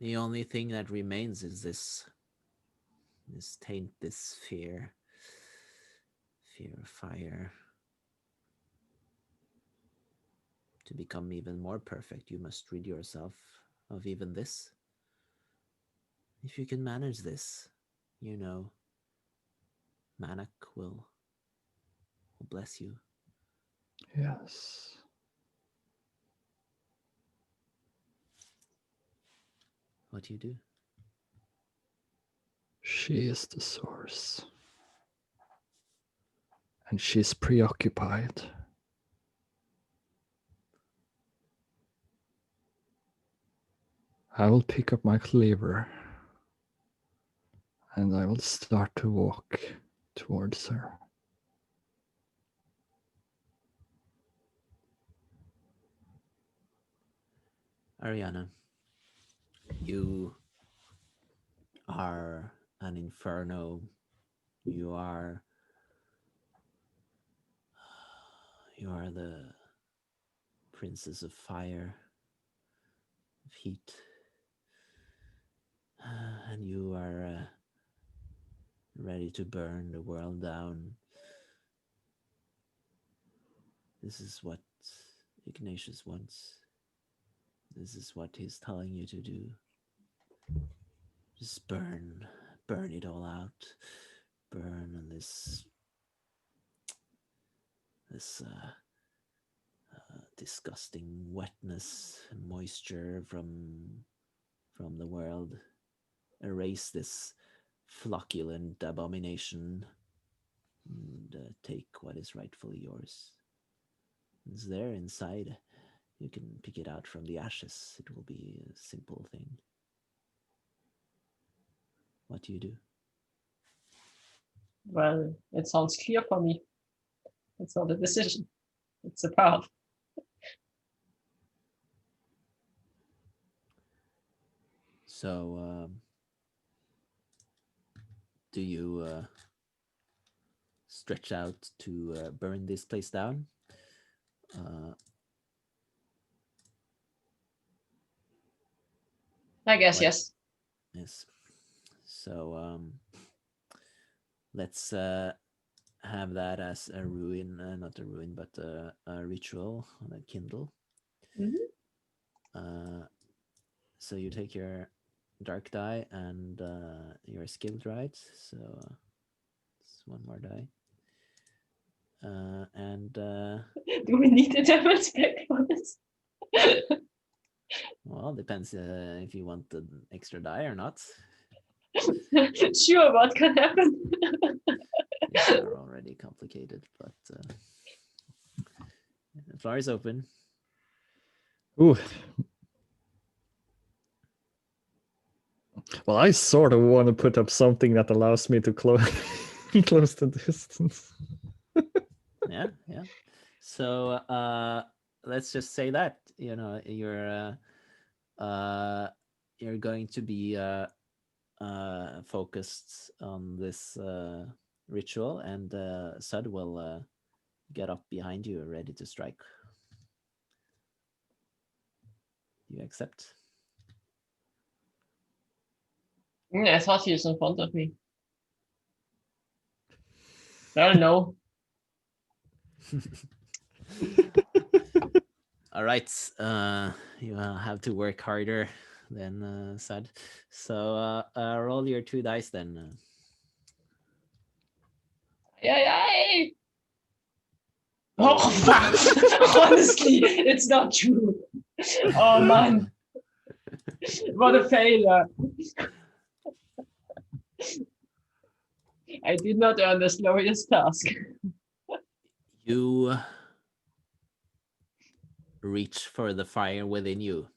The only thing that remains is this taint, this fear of fire. To become even more perfect, you must rid yourself of even this. If you can manage this, you know, Manak will bless you. Yes. What do you do? She is the source. And she's preoccupied. I will pick up my cleaver and I will start to walk towards her. Ariana, you are an inferno. You are the princess of fire, of heat, and you are ready to burn the world down. This is what Ignatius wants. This is what he's telling you to do. Just burn it all out. Burn this disgusting wetness and moisture from the world. Erase this flocculent abomination and take what is rightfully yours. It's there inside. You can pick it out from the ashes. It will be a simple thing. What do you do? Well, it sounds clear for me. It's not a decision. It's a path. So, do you stretch out to burn this place down? I guess Like- yes. Yes. So let's have that as a ruin, not a ruin, but a ritual on a kindle. So you take your dark die and you're skilled, right? So it's one more die. And Do we need a devil spec for this? well, depends if you want the extra die or not. Sure, what can happen? These are already complicated, but the floor is open. Ooh. Well, I sort of want to put up something that allows me to close close the distance. Yeah. So let's just say that you're going to be focused on this ritual, and Sud will get up behind you, ready to strike. You accept? I thought he was in front of me. I don't know. All right. You have to work harder than Sud. So roll your 2 dice then. Yay! Oh, honestly, it's not true. Oh man, what a failure! I did not earn this glorious task. You reach for the fire within you.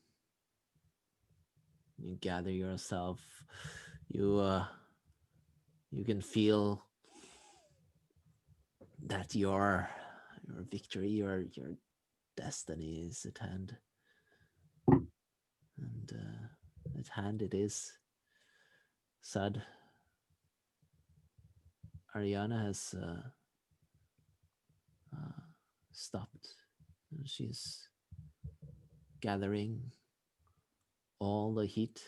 You gather yourself. You can feel that your victory, your destiny is at hand, and at hand it is. Sad. Ariana has stopped. She's gathering all the heat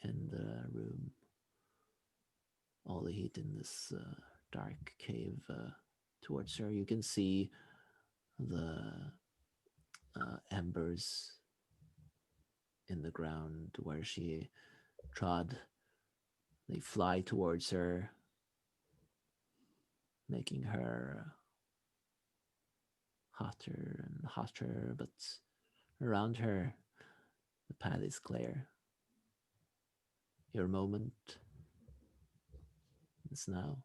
in the room, all the heat in this dark cave towards her. You can see the embers in the ground where she trod. They fly towards her, making her hotter and hotter, but around her the path is clear. Your moment is now.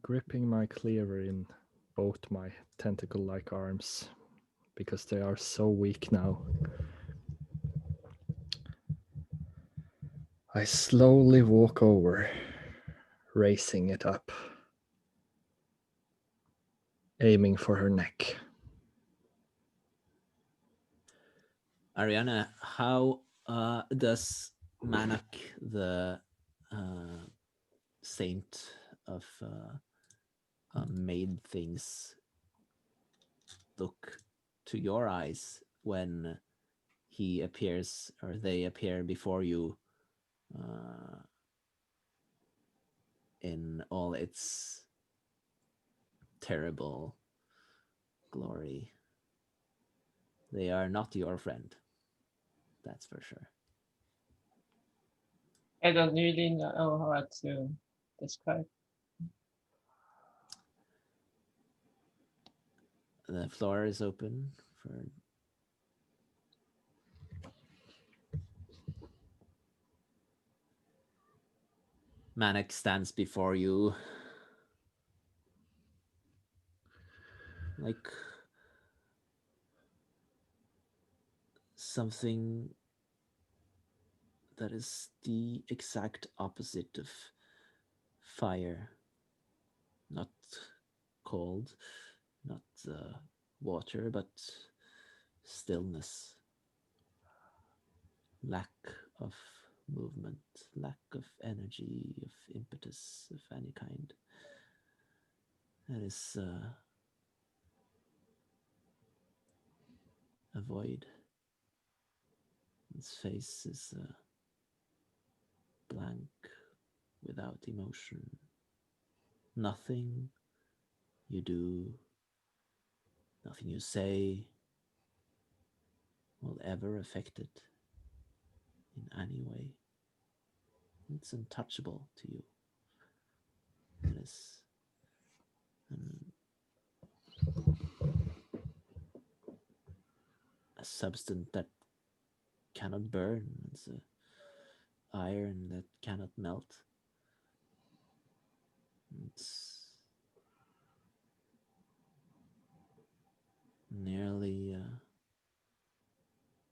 Gripping my cleaver in both my tentacle-like arms, because they are so weak now. I slowly walk over, raising it up, aiming for her neck. Ariana, how does Manak, the saint of made things, look to your eyes when he appears, or they appear before you in all its terrible glory? They are not your friend, that's for sure. I don't really know how to describe. The floor is open for Manak stands before you like something that is the exact opposite of fire. Not cold, not water, but stillness, lack of movement, lack of energy, of impetus of any kind. That is a void. His face is blank, without emotion. Nothing you do, nothing you say will ever affect it in any way. It's untouchable to you. It is a substance that cannot burn. It's a iron that cannot melt. It's nearly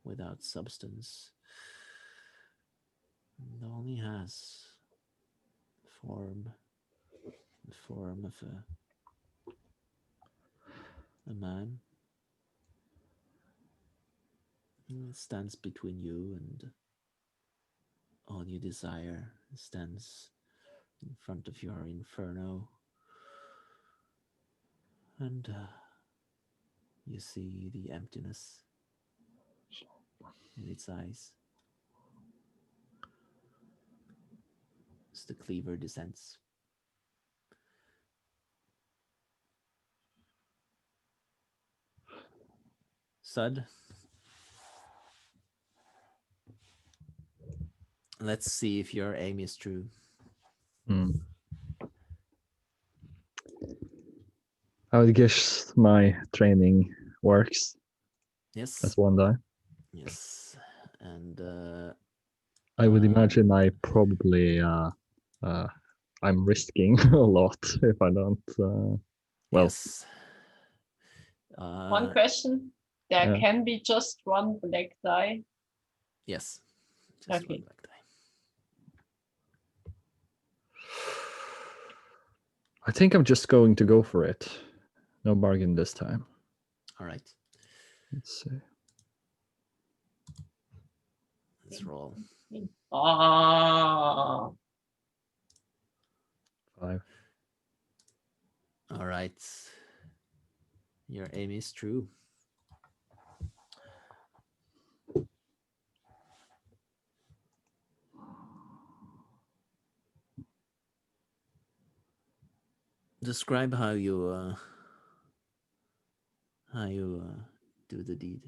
without substance. It only has the form of a man. It stands between you and all you desire. It stands in front of your inferno, and you see the emptiness in its eyes as the cleaver descends. Sud, let's see if your aim is true. I would guess my training works Yes. as one die. Yes. And I would imagine I probably I'm risking a lot if I don't. Well, yes. One question. There can be just one black die. Yes. Just Okay. one black die. I think I'm just going to go for it. No bargain this time. All right. Let's see. Let's roll. Ah. 5. All right. Your aim is true. Describe how you do the deed.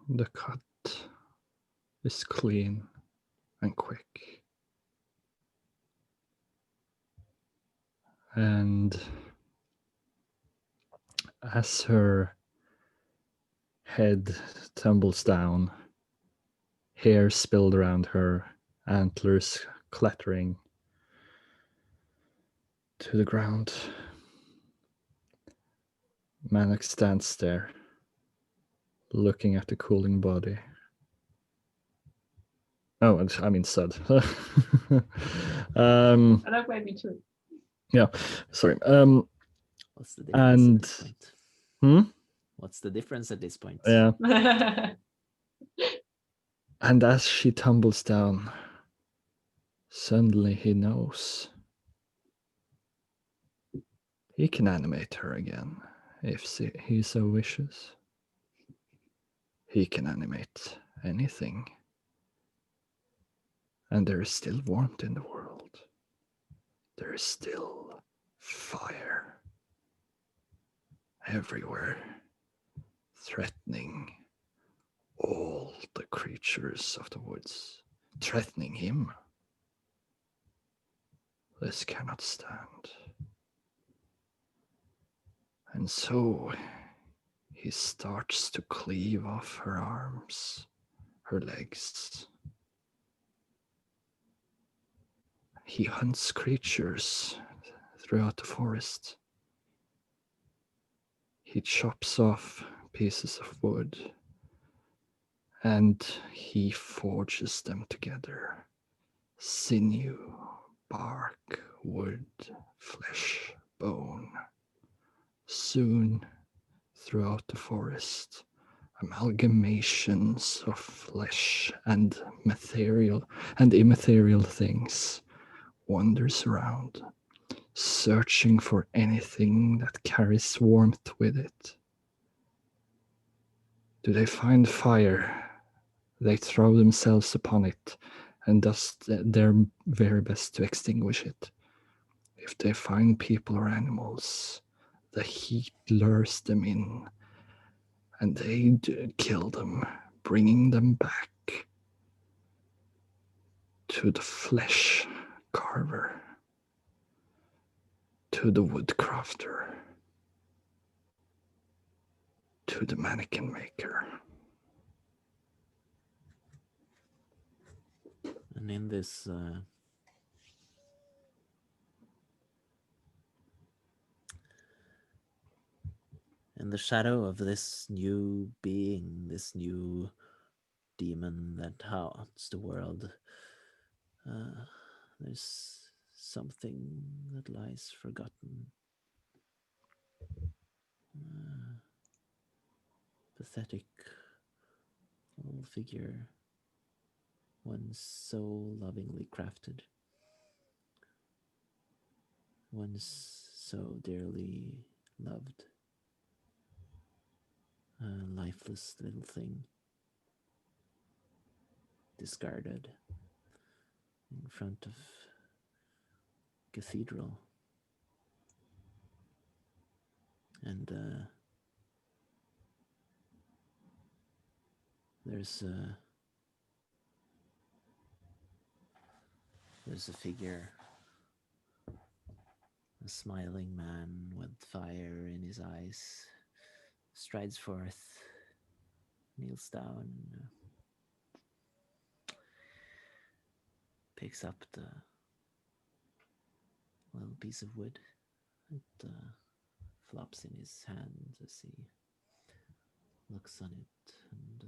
The cut is clean and quick. And as her head tumbles down, hair spilled around her, antlers clattering to the ground, Manik stands there, looking at the cooling body. Oh, I mean Sud. That way me too. Yeah, sorry. What's the difference at this point? What's the difference at this point? Yeah. And as she tumbles down, suddenly he knows. He can animate her again if he so wishes. He can animate anything. And there is still warmth in the world. There is still fire everywhere, threatening all the creatures of the woods, threatening him. This cannot stand. And so he starts to cleave off her arms, her legs. He hunts creatures throughout the forest. He chops off pieces of wood and he forges them together. Sinew, bark, wood, flesh, bone. Soon, throughout the forest, amalgamations of flesh and material and immaterial things wanders around, searching for anything that carries warmth with it. Do they find fire? They throw themselves upon it and does their very best to extinguish it. If they find people or animals, the heat lures them in, and they kill them, bringing them back to the flesh carver, to the woodcrafter, to the mannequin maker. And in this in the shadow of this new being, this new demon that haunts the world, there's something that lies forgotten. Pathetic little figure, once so lovingly crafted, once so dearly loved. A lifeless little thing, discarded in front of cathedral. And there's a figure, a smiling man with fire in his eyes, strides forth, kneels down, picks up the little piece of wood. It flops in his hand as he looks on it, and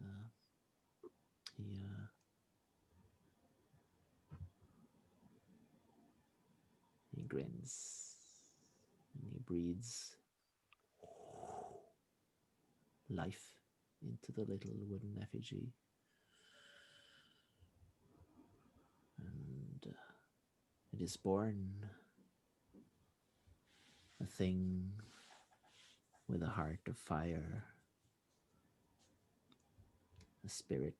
he grins and he breathes life into the little wooden effigy, and it is born, a thing with a heart of fire, a spirit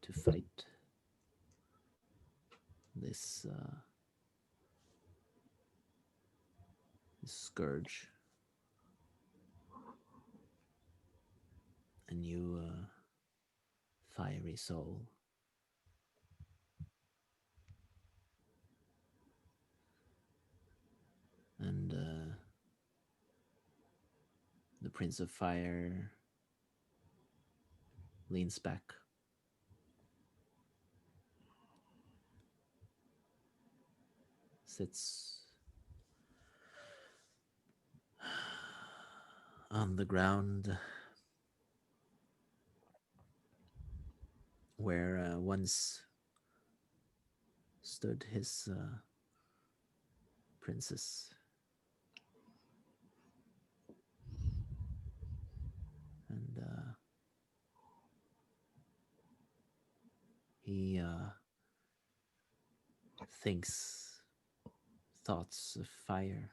to fight this scourge, a new fiery soul. And the Prince of Fire leans back, sits on the ground where once stood his princess. And he thinks thoughts of fire.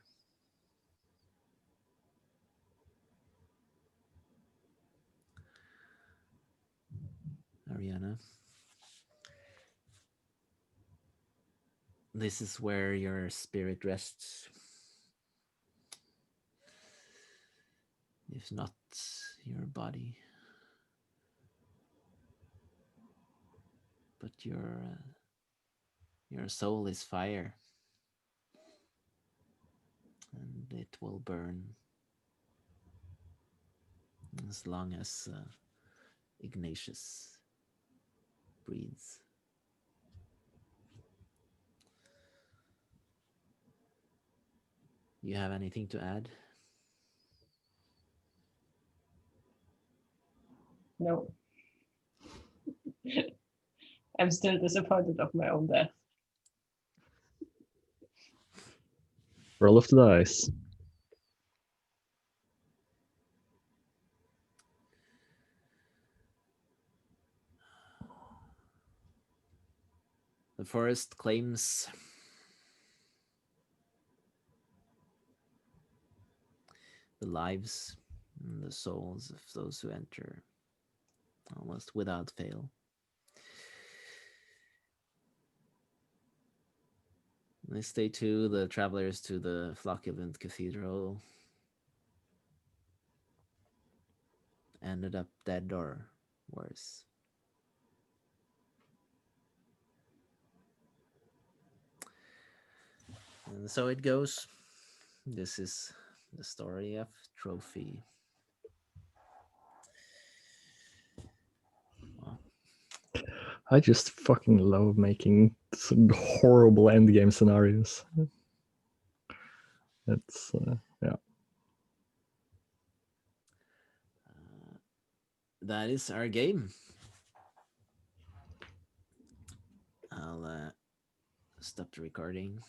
Ariana, this is where your spirit rests. If not your body, but your soul is fire, and it will burn as long as Ignatius breathes. You have anything to add? No. I'm still disappointed of my own death. Roll of the dice. The forest claims the lives and the souls of those who enter, almost without fail. This day too, the travelers to the Flocculent Cathedral ended up dead or worse. And so it goes. This is the story of Trophy. Well, I just fucking love making some horrible endgame scenarios. It's yeah. That is our game. I'll stop the recording.